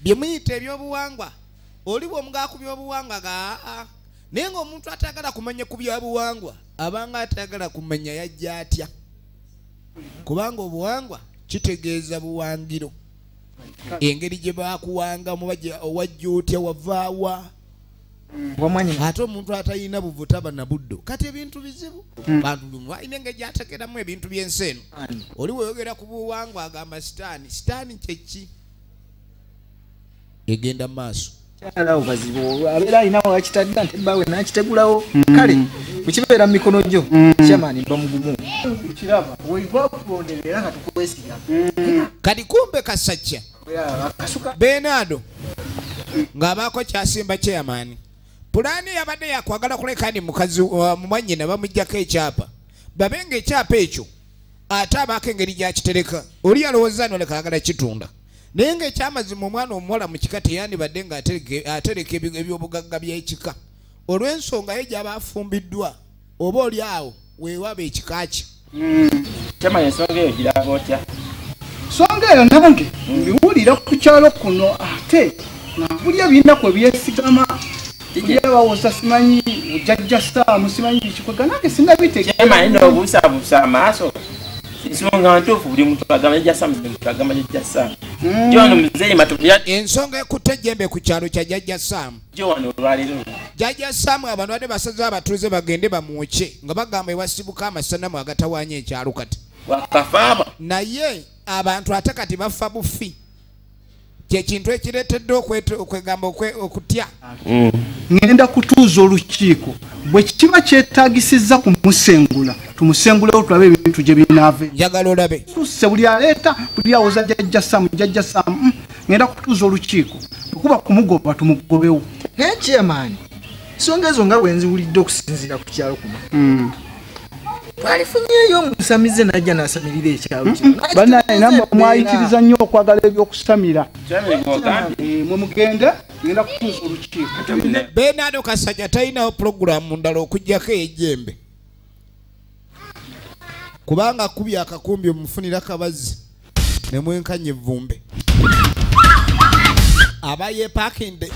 Bye muyita ebyobuwangwa oli bw'omugamba ku byobuwangwa naye ng'omuntu atayagala kumanya ku byobuwangwa abanga atayagala kumanya yajja atya. Kubanga obuwangwa kitegeeza buwangiro. Engeri gye baakuwangamu owajja otya wavaawa. Ate omuntu atalina buvu taba na buddo. Kati ebintu bizibu. Bantu balina engeri gy'ateekeramu ebintu by'ensi eno. Oli weeyogera ku buwangwa agamba sitaani. Sitaani kye ki? Egenda mu maaso. Kyalawo bazibu abeera alinawo wakitadda nti ebbawe n'akitegulawo. Kale bwekibeera mu mikono gyo kyamaani mba mugumu. Kiraba weigwa kuponderera nga tukwesiga. Kati kumbe Kasajja Bernardo ng'abaako kyasimba kyeyamaani. Pulaani yabadde yakwagala kuleka ndi mukazi mwannyina bamuggyako ekyapa. babenga ekyapa ekyo ate abaako engeri gyakitereka oli alowooza noleka agala kitunda naye ng'ekyamazima omwana omuwala mu kika teyandibadde nga atereka ebyobugagga by'ekika olw'ensonga ye gy'aba afumbiddwa oba oli awo weewaba ekika kye kyamanya ensonga eyo giraga otya songa eyo nange mbiwulira ku kyalo kuno ate nabulya birinaku ebyesigama byabawosa simanyi jajja saamu simanyi bikikwega nange singa bitekyamanya n'obuusabuusa amaaso ensonga ntuufu buli muntu agamba jajja saamu buli muntu agamba jajja saamu jono muzeeyi matubya ensonga ekutte ejjembe ku kyalo kya jajja saamu jowano olwaliro jajja saamu abantu badde basaze abatuuze bagende bamwoke nga bagamba ewasibuka amasanamu agatawaanya ekyalo kati wakafaaba naye abantu ate kati bafa bufi kyekintu ekireetedde okwegamba okutya ngenda kutuuza olukiiko bwe kiba kyetaagisizza kumusengula tumusengulewo tulabe ebintu gye binaave njagala olabe tusse buli aleeta buli awoza jajja saamu ngenda kutuuza olukiiko okuba kumugoba tumugobewo chairman ensonga ezo nga bwe nziwulidde okusinziira ku kyalo kuno twalifunyeeyo omusamize najja n'asamirira ekyalo banaye namwe mwayitiriza nnyo okwagala ebyokusamira mwe mugende ngenda kutuuza olukiiko Bernardo Kasajja talinawo pulogulaamu ndala okuggyako ejjembe kubanga akubye akakumbi omufunira kabazzi ne mwenkanya evvumbe abayeepakinde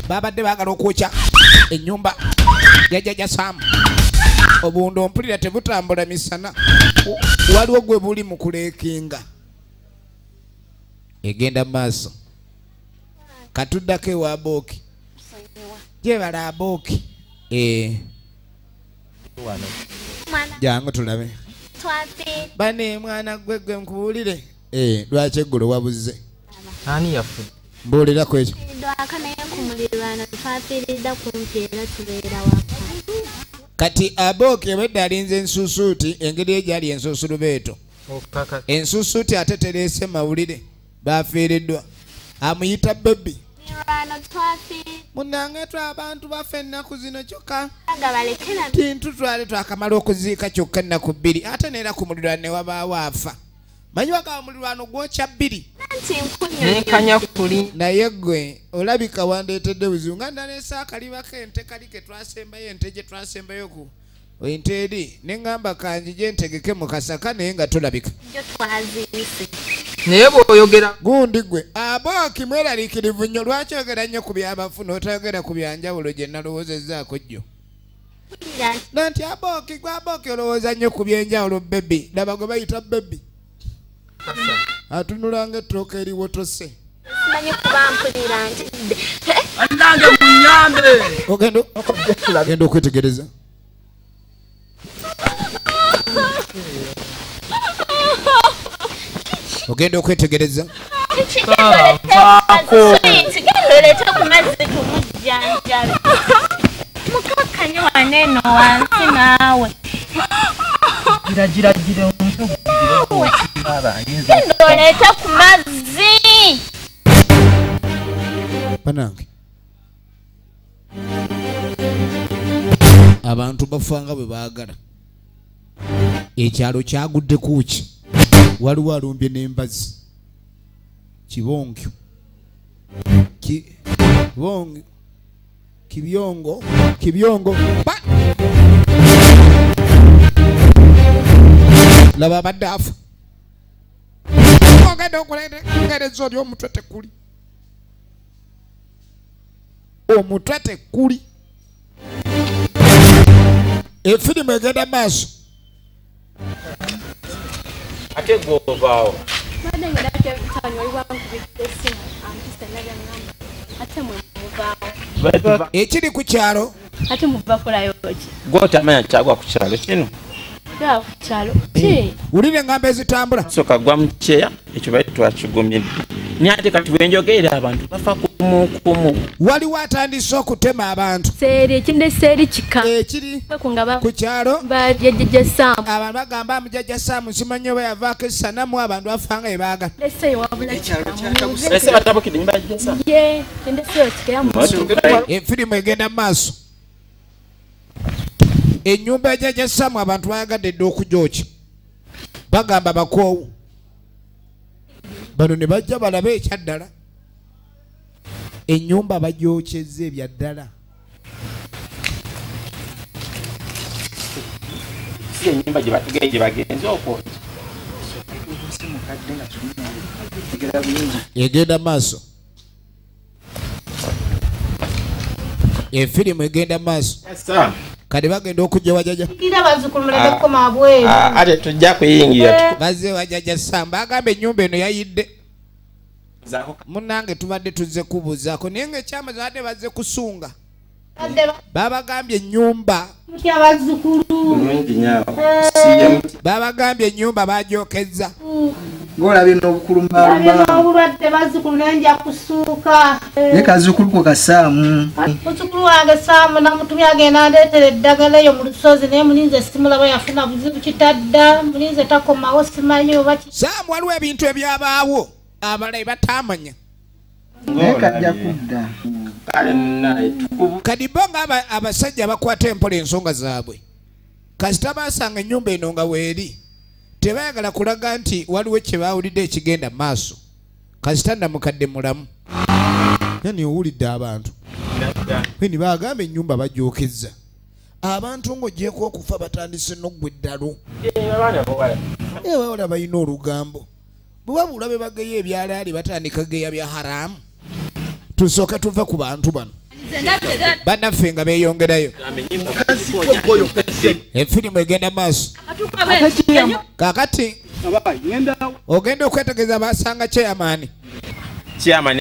babadde baagala okwokya ennyumba ya jajja saamu obundo mpulira tebutambula misana waliwo gwe buli mu kuleekinga egenda maaso katuddako ewa abooki gyebala abooki jangu tulabe bane mwana gwe nkubuulire lwaki eggulo wabuze ani yafu mbuulirako ekyo kati abooki ebadde alinze ensusuuti engeri egyali ensuusulubeeto ensusuuti ate tereese mawulire bafiiriddwa amuyita bebbi munange twe abantu baffe ennaku zino kyokka tintu twali twakamala okuziika kyokka ennaku bbiri ate neera ku mulirwano ne wabaawo afa manyi wagaba mulirwano gwokya bbiri naye gwe olabika wandeetedde buzibu nga naleese akalibako ente kali ke twasembayo ente gye twasembayo ku ente eri ne ŋŋamba kanji gye ntegeke mu kasaka naye nga tolabika naye bw'oyogera gundi gwe abooki mweraliikirivu nnyo lwaki oyogera nnyo ku byabafu n'otayogera ku byanjawulo gye nalowoozezzaako jjo nanti abooki gwe abooki olowooza nnyo ku byenjawulo bebbi laba gwe bayita bebbi atunulanga ettooka eriwotose anange munyambe ogenda okwetegereza ogenda okwetegereza mukakkanye waneeno wansi naawe giragiragira oleeta ku mazzi banange abantu bafanga bwe baagala ekyalo kyagudde kuki waliwo alumbye n'embazi kibongyo kibyongo laba abadde afa ogenda okuleegereza oli omutwe tekuli omutwe tekuli efirimu egenda maaso ate gwovaawo ekiri ku kyalo ate muva kulayo ki gwotamanya kyagwa ku kyalo kino wulire engamba ezitambula soka gwa mukyeya ekyo bali twakigumye naye ate kati bwenjogerera abantu bafa kumukumu waliwo atandise okutema abantu ekinde seeri kika ekiri ku kyalo bajajja saamu abantu bagamba mujajja saamu simanyi oba yavaako essanamu abantu bafanga ebaagala ese batabukidde nyumba jajja saamu efirimu egenda mu maaso ennyumba ya jjajja Saamu abantu bayagadde dda okugyokya bagamba bakoowu bano ne bajja balabe ekyaddala ennyumba bagyokyezza ebyaddala si ennyumba gye batugaye gye bagenze okwokya egenda maaso efirimu egenda maaso kati bagenda okujja wajjajja ate tujja kuyingira bazze wajjajja Saamu bagamba ennyumba eno yayidde munnange tubadde tuzze kubuuzaako naye ng'ekyamaze badde bazze kusunga babagambye ennyumba babagambye ennyumba bagyokezza ng'olabye n'obulwadde bazzukulu nenja kusuuka ne kazzukulu ko Kasaamu muzzukulu wange Saamu namutumya agenda andeetera eddagala eyo mu lusozi naye mulinze simulaba yafuna buzibu kitadda mulinze takomawo simanyi oba Saamu waliwo ebintu ebyabaawo abalayi batamanya naye kajja kudda kadi bo nga abasajja bakwata empola ensonga zaabwe kasita baasanga ennyumba eno nga weeri tebayagala kulaga nti waliwo kye baawulidde ekigenda maaso kasita namukadde mulamu yani owulidde abantu ni bagamba ennyumba bagyokezza abantu ng'ogyeko okufa batandise n'oggwa eddalo bawala balina olugambo bwebabula be bageya ebyalaali batandika geya bya haramu tusooke tuve ku bantu bano bannaffe nga beeyongerayo efirimu egenda maaso kakati ogenda okwetegereza basanga chairman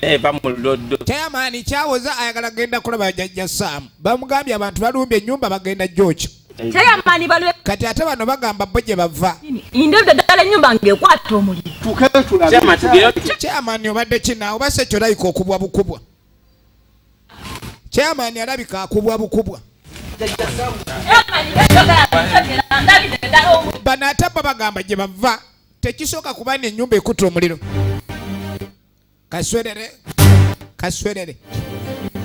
eva mu loddo chairman kyawoza ayagala genda kulaba jjajja Saamu bamugambye abantu balumbye ennyumba bagenda gyokyo kati ate bano bagamba bo gye bava chairman obadde kina oba se kyolayika okubwa bukubwa chairman alabika akubwa bukubwa bano ate bo bagamba gye bava tekisooka kuba n'ennyumba ekutta omuliro kaswerere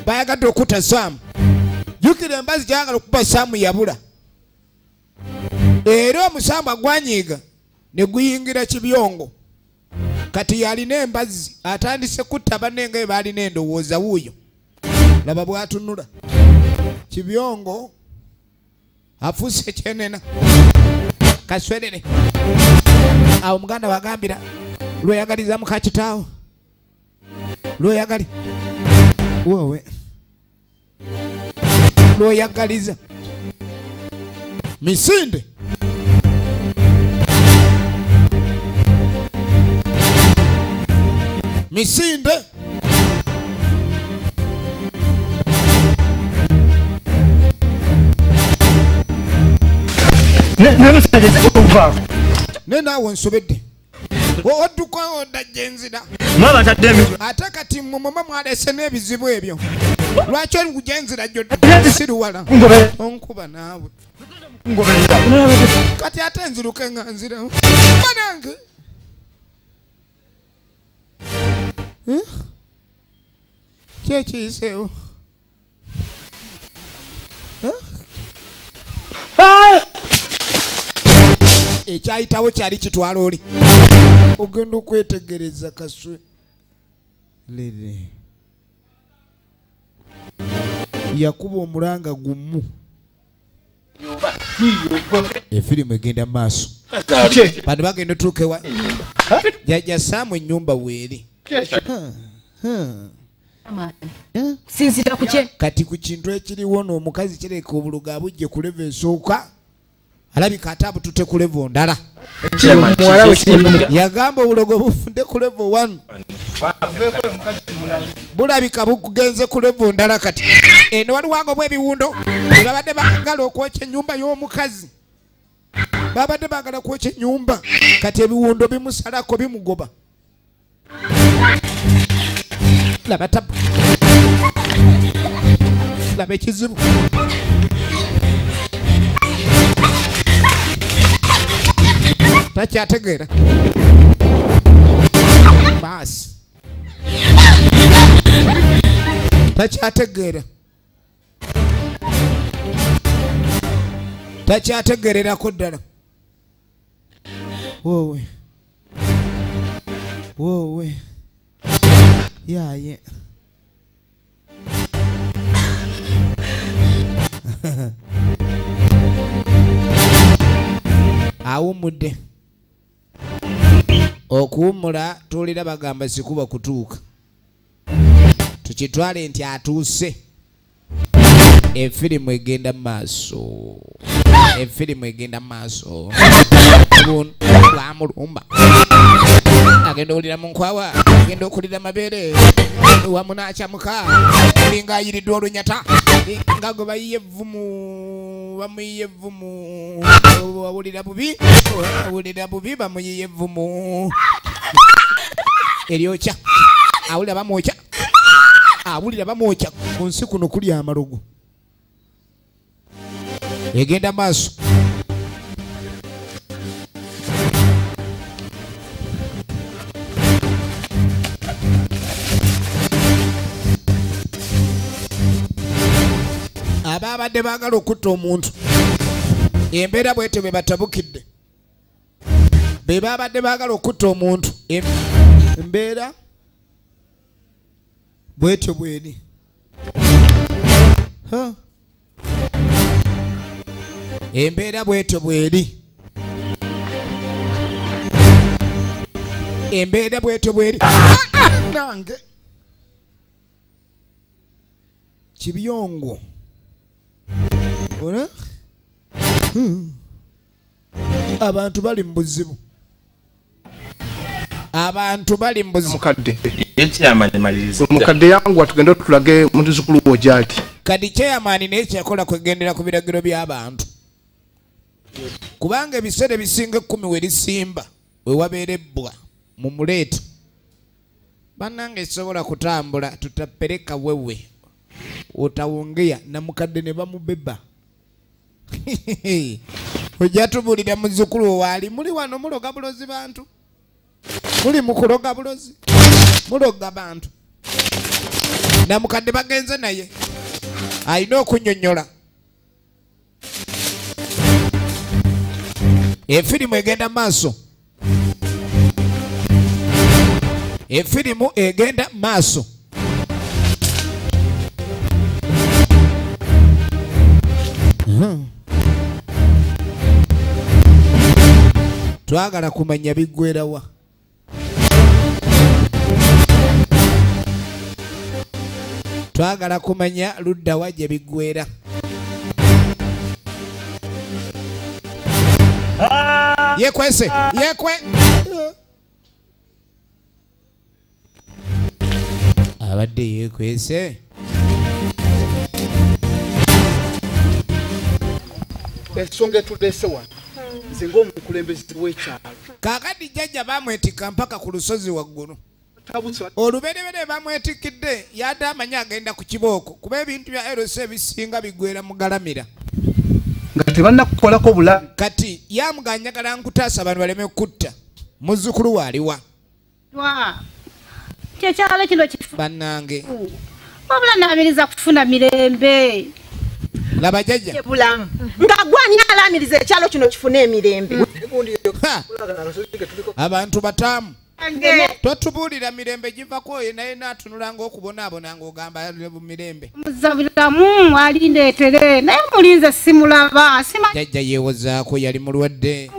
bayagadde okutta Saamu jjukira embazzi gyayagala okuba Saamu yabula era omusambwa gwanyiiga ne guyingira Kibyongo kati yalina embazzi atandise kutta banne nga baalina endowooza wuuyo laba bwatunula Kibyongo afuuse ekyenena kaswerere awo muganda wagambira lweyagaliza muka kitaawo lweyagali wowe lweyagaliza misinde misinde ne naawe nsobedde odduka odda gyenzira ate kati mumuma mwalese n'ebizibu ebyo lwaki olugenzira gyosiruwala onkuba naawe kati ate nziruke nga nzirawo banange kyekiyiseewo ekyayitawo kyali kitwala oli ogenda okwetegereza kaswe lere yakuba omulanga gumu efirimu egenda maaso bano bagenda otuukewa jjajja Saamu ennyumba weeri sinzira kuki kati ku kintu ekiriwo n'omukazi kireka obuluga abujje ku levo esooka alabika ate abutute ku levo ndala yagamba obulogo bufunde ku levo 1 bulabika bugenze ku levo ndala kati eno waliwango bw'ebiwundo babadde bagala okwokya ennyumba y'omukazi babadde bagala kwokya ennyumba kati ebiwundo bimusalako bimugoba laba tabu laba ekizibu takyategeera baasi takyategeera takyategererako ddala. Wowe wowe yaye awumudde. Okuwummula tuwulira bagamba sikuba kutuuka, tukitwale nti atuuse. Efirimu egenda maaso, efirimu egenda maaso. Wamulumba agenda olira mu nkwawa, agenda okulira mabeere wamu n'akyamuka nga ayiriddwa olunyata nga gwe bayiye evvumu, bamuyiye evvumu. Awulira bubi, awulira bubi, bamuyiye evvumu. Eryokya awulira bamwokya, awulira bamwokya. Ku nsi kuno kuli amalogo. Egenda maaso. Ababadde baagala okutta omuntu embeera bwete bwe batabukidde. Be babadde baagala okutta omuntu embeera bwetyo bweri. Embeera bwetyo bweri. Embeera bwetyo bweri. Nange Kibyongo. Ora? Abantu bali mbuzibu. Abantu bali mbuzibu. Mukadde. Ekyamaliriza. Mukadde yangu atugenda tulage mutuzukulu wo gyati. Kadi kyeyamaani n'ekyakola kwegendera ku biragiro by'abantu. Kubanga ebiseera ebisinga 10 we lisimba we wabeera ebbwa mu muleeta. Bannange sobola kutambula tutapeleka wewe. Utaongea na mukadde ne bamubeba. Ojja tubulira muzzukulu wali muli wano muloga bulozi bantu. Muli mukuloga bulozi. Muloga bantu. Na mukadde bagenze naye. Ayina okunyonnyola. Efirimu egenda maaso. Efirimu egenda maaso. Twagala kumanya biggwerawa. Twagala kumanya ludda wa gye biggwera. Yekwese, yekwe. Abadde yekwese. Esonga tulese wano. Nze ng'omukulembeze w'ekyalo. Kaakati jjajja bamwetikka mpaka ku lusozi waggulu. Olubereberye bamwetikidde yadde amanya agenda ku kibooko kuba ebintu bya LC ebisinga biggwera mu Galamira. Nga tebannakukolako bulabi. Kati yamuganyagala nkutaasa abantu baleme kutta. Muzzukulu waliwa. Kyekyalo kino kifu. Bannange. Wabula naamiriza kufuna mirembe. Laba jjajja. Nga gwani alamiriza ekyalo kino kifune emirembe. Abantu bataamu. Totubuulira mirembe givako oyo naye naatunulanga okubonaabona ng'ogamba mirembe. Muzabiramu alindeetere naye mulinze simulaba. Jjajja yeewozaako yali mulwadde.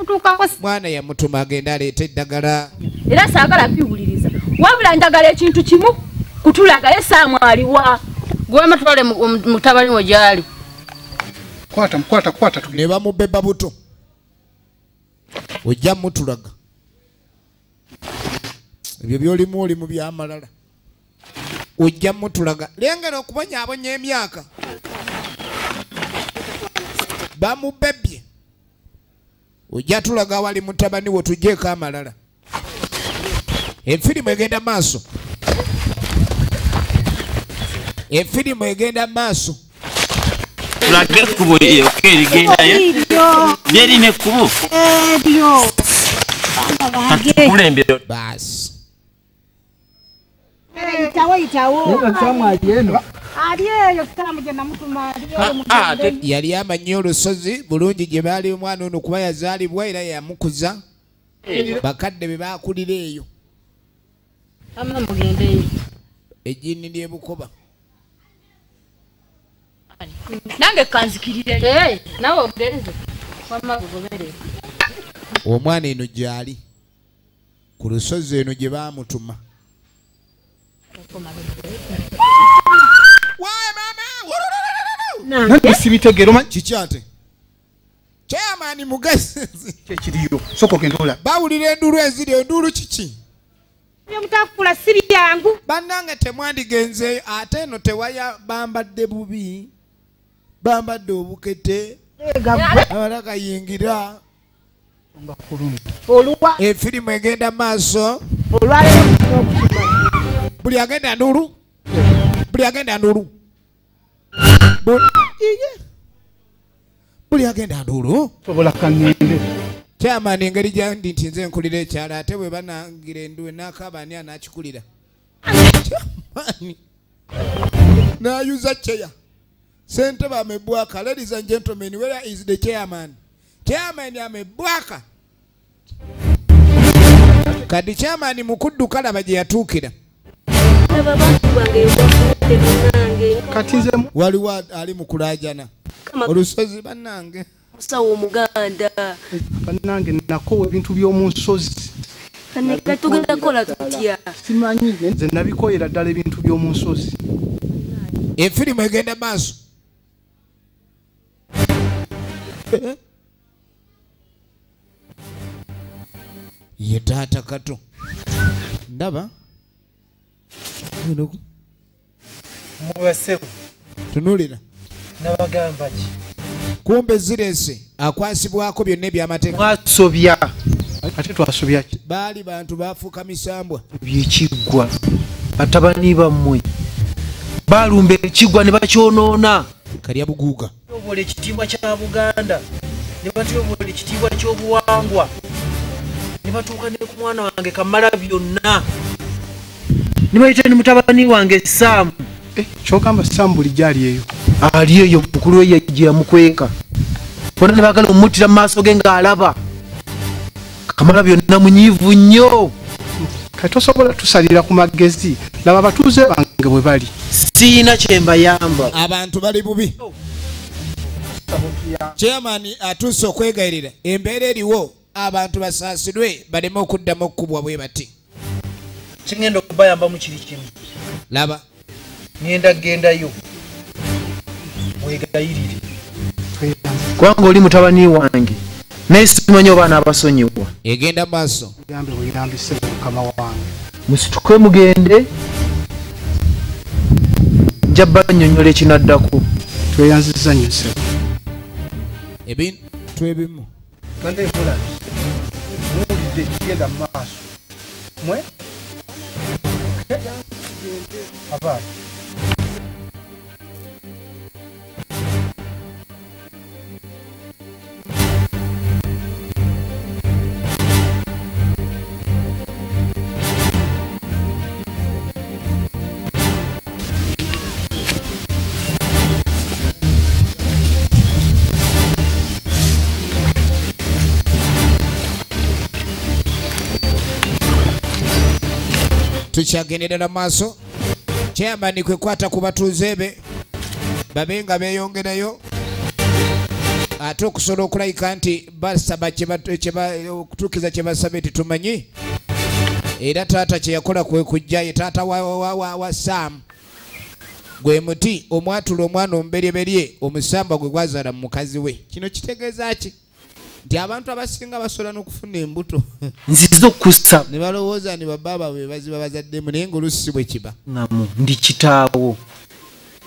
Mwana yamutuma agenda aleeta eddagala. Era saagala biwuliriza. Wabula njagala ekintu kimu kutulaga ye saamwaliwa. Gwema tutwale mutabani we gyali. Kwata. Ne bamubeba buto. Ojja mutulaga. Ebyo byolimu oli mu byamalala. Ojja mutulaga. Lengera okubonyaabonya emyaka. Bamubebye. Ojja tulaga awali mutabani wo tujjeeko amalala. Efirimu egenda maaso. Efirimu egenda maaso. Tulage ekkubo erigendayo. Lyerina ekkubo. Ebyo. Kulembera. Baasi. Itawo. Ali eyo Saamu gye namutuma ali eyo mugende. Yali amanyi olusozi bulungi gye baali omwana ono kuba yazaalibwa era yamukuza. Bakadde be baakulira eyo. Amma mugende. Ejjini ly'e Bukoba. Nange kanzikirire. Nawe ogereze. Wamma gogobere. Omwana eno gyali. Ku lusozi eno gye baamutuma. Nange sibitegero manyi kikyate. Chairman mugezi kiriyo. Soko gendola. Bawulira endulu eziri endulu kiki? Mutakula siri yangu. Bannange temwandigenzeeyo ate eno tewaya bambadde bubi. Bambadde obukete. Abala kayingira. Oluwa. Efirimu egenda maaso. Olwaleero buli agenda ndulu. Buli agenda ndulu. Buli agenda ndulu. Sobola kangende. Chairman engeri gyandi nti nze nkulira ekyalo ate bwe banangira enduwe n'akaaba ani anaakikulira. Chairman n'ayuza cheya. Ssentebe amebwaka. Ladies and gentlemen, where is the chairman? Chairman amebwaka. Kadi chairman mukuddu kalaba gye yatuukira. Kati nze waliwo ali mu kulaajana. Olusozi bannange. Musawo Omuganda. Bannange nakowa ebintu by'omu nsozi. Kaneka tugenda kola tutya. Simanyi nze nabikoyera ddala ebintu by'omu nsozi. Efirimu egenda maaso. Ye taata kato. Ndaba. Mubasebu. Tunulira. Nabagamba ki? Kumbe zirese akwasibwako byonna eby'amateeka. Mwasobya. Ate twasobya ki? Baali bantu baafuuka misambwa. Byekiggwa. Batabani bammwe. Balumba ekiggwa ne bakyonoona. Kalya buguuga. Obole ekitiibwa kya Buganda. Ne batyobola ekitiibwa ky'obuwangwa. Ne batuuka ne ku mwana wange Kamala byonna. Ne bayita ne mutabani wange Saamu. Kyogamba Saamu bulijjo ali eyo. Ali eyo mukulu we gye yamukweka. Bonna ne baagala omuttira mu maaso ge ng'alaba. Kamala byonna munyiivu nnyo. Kati tosobola tusalira ku magezi. Laba abatuuze bange bwe bali. Siina kye mbayamba. Abantu bali bubi. Chairman atuuse okwegayirira embeera eriwo abantu basaasidwe baleme okuddamu okukubwa bwe bati. Kingenda okubayamba mu kiri kimu. Laba. Ngenda gendayo. Wegayirire. Kubanga oli mutabani wange. Naye simanyi oba n'abasonyiwa. Egenda maaso. Yambe bweyambise mukama wange. Musituke mugende. Njabba nnyonnyola ekinaddako. Tweyanziza nnyo ssebo. Ebintu ebimu. Kande ekola. Muwulidde kigenda mu maaso. Mwe? Abaana. Tukyagenderera maaso. Chairman kwekwata ku batuuze be babenga beeyongerayo ate okusobola okulayika nti basaba okutuukiza kye basabye tetumanyi era taata kye yakola kwe kujja ye taata wa Saamu gwe muti omwatula omwana omuberyeberye omusamba gwe gwazaala mu mukazi we. Kino kitegeeza ki? Nti abantu abasinga basobola n'okufuna embuto nziza okussa ne balowooza ni bababa be baziba bazaddemu naye ng'olusi bwe kiba. Namu ndi kitaawo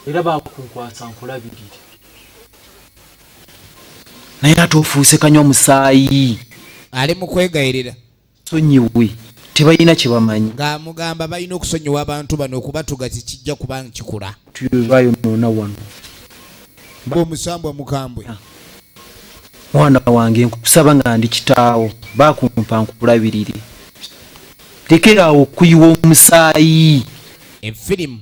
era baakunkwasa nkulabirire. Naye ate ofuuse kanywa omusaayi. Ali mu kwegayirira. Sonyiwe tebalina kye bamanyi. Ng'amugamba balina okusonyiwa abantu bano okubatuga kijja kuba nkikula. Bayonoona wano. Ng'omusambwa mukambwe. Mwana wange nkusaba nga ndi kitaawo baakumpa nkulabirire. Tekera okuyiwa omusaayi. Efirimu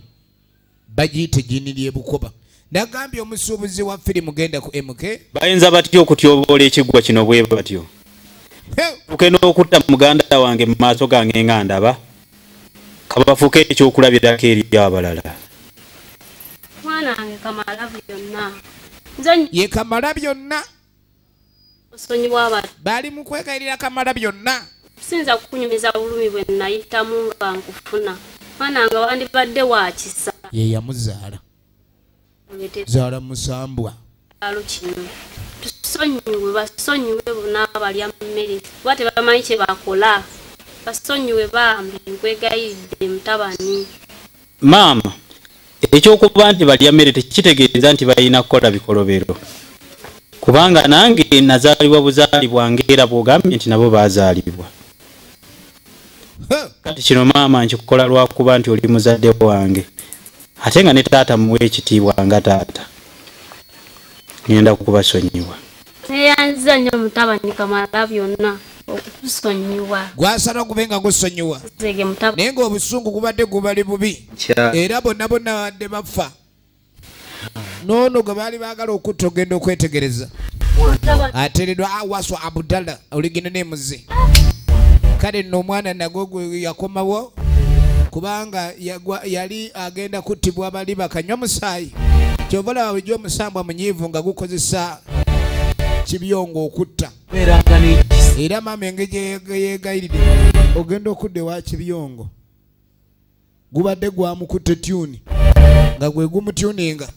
bagiyite jini ly'ebukoba. Nagambye omusuubuzi wa firimu genda ku MK. Bayinza batyo okutyoboola ekigwa kino bwe batyo. Tukeno okutta muganda wange mu maaso gange nga ndaba. Kabafuke ekyokulabirako eri abalala. Mwana wange kamala byonna. Ye kamala byonna. Osonyiwa abantu. Bali mu kwegayirira kamala byonna. Sinza kukunyumiza bulumi bwe nayitamu nga nkufuna. Mwana wange wandibadde wa kisa. Ye yamuzaala. Zaala musambwa. Alo kino. Tusonyiwe basonyiwe bonna abalya mmere. Bate bamanyi kye bakola. Basonyiwe bambi nkwegayidde mutabani. Maama, ekyokuba nti balya mmere tekitegeeza nti balina kukola bikolobero. Kubanga nange nazaalibwa buzaalibwa ngera bw'ogambye nti nabo baazaalibwa. Kati kino maama nkikukola lwakuba nti oli muzadde wange. Ate nga ne taata muwe ekitiibwa nga taata. Ngenda kubasonyiwa. Neyanziza nnyo mutabani kamala byonna okusonyiwa. Gwasala kubenga gusonyiwa. Naye ng'obusungu gubadde gubali bubi. Era bonna bonna badde bafa. Nono gwe baali baagala okutta ogenda okwetegereza. Ateereddwa Awaswa Abdallah oligina nemuze. Kale nno omwana nagwo gwe yakomawo kubanga yali agenda kuttibwa abali bakanywa musaayi. Kyova olaba bulijjo omusambwa munyiivu nga gukozesa kibyongo okutta. Era maama engeri yeegayirire ogenda okudde wa kibyongo. Gubadde gwamukutte tyuni nga gwe gumutyuninga.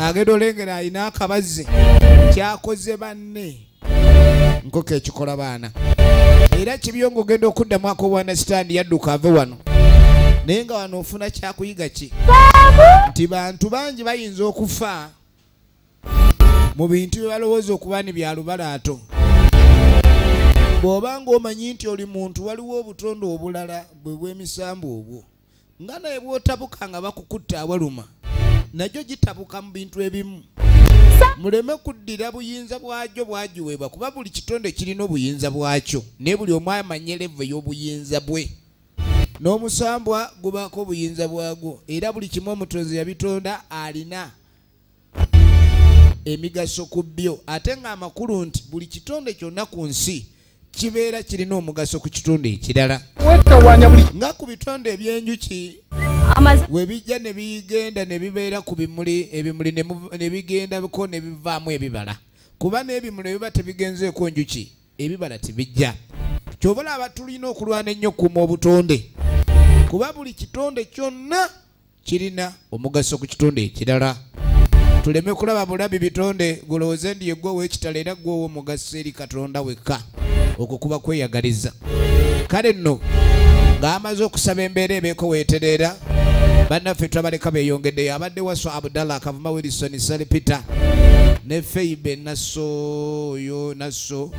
Agenda olengera alina akabazze kyakoze banne nkoko ekikola baana. Era kibyongo ogenda okuddamu ak'obwanasitaandi yadduka ave wano. Naye nga wano ofuna kyakuyiga ki? Nti bantu bangi bayinza okufa mu bintu bye balowooza okuba ni bya lubalaato. Bw'oba ng'omanyi nti oli muntu waliwo obutonde obulala bwe bw'emisambu obwo. Nga naye bw'otabuka nga bakukutta awaluma. Najjo gitabuka mu bintu ebimu. Muleme kuddira buyinza bwajjo bwagiweebwa kuba buli kitonde kirina obuyinza bwakyo. Naye buli omu amanye levo y'obuyinza bwe. N'omusambwa gubaako obuyinza bwagwo. Era buli kimu omutonzi yabitonda alina emigaso ku byo. Ate nga amakulu nti buli kitonde kyonna ku nsi kibeera kirina omugaso ku kitonde ekirala. Nga ku bitonde eby'enjuki we bijja ne bigenda ne bibeera ku bimuli, ebimuli ne bigenda biko ne bivaamu ebibala. Kuba n'ebimuli biba tebigenzeeko njuki, ebibala tebijja. Kyova olaba tulina okulwana ennyo okukuuma obutonde. Kuba buli kitonde kyonna kirina omugaso ku kitonde ekirala. Tuleme kulaba bulabi bitonde golowooze ndi yeggwe w'ekitala era ggwe ow'omugaso eri Katonda wekka. Okwo kuba kweyagaliza. Kale nno ng'amaze okusaba embeera ebeeko weetereera bannaffe twabaleka beeyongeddeyo. Abadde Waswa Abdallah, Kavuma Wilson, Sally Peter ne Feibe Nasso oyo Nasso.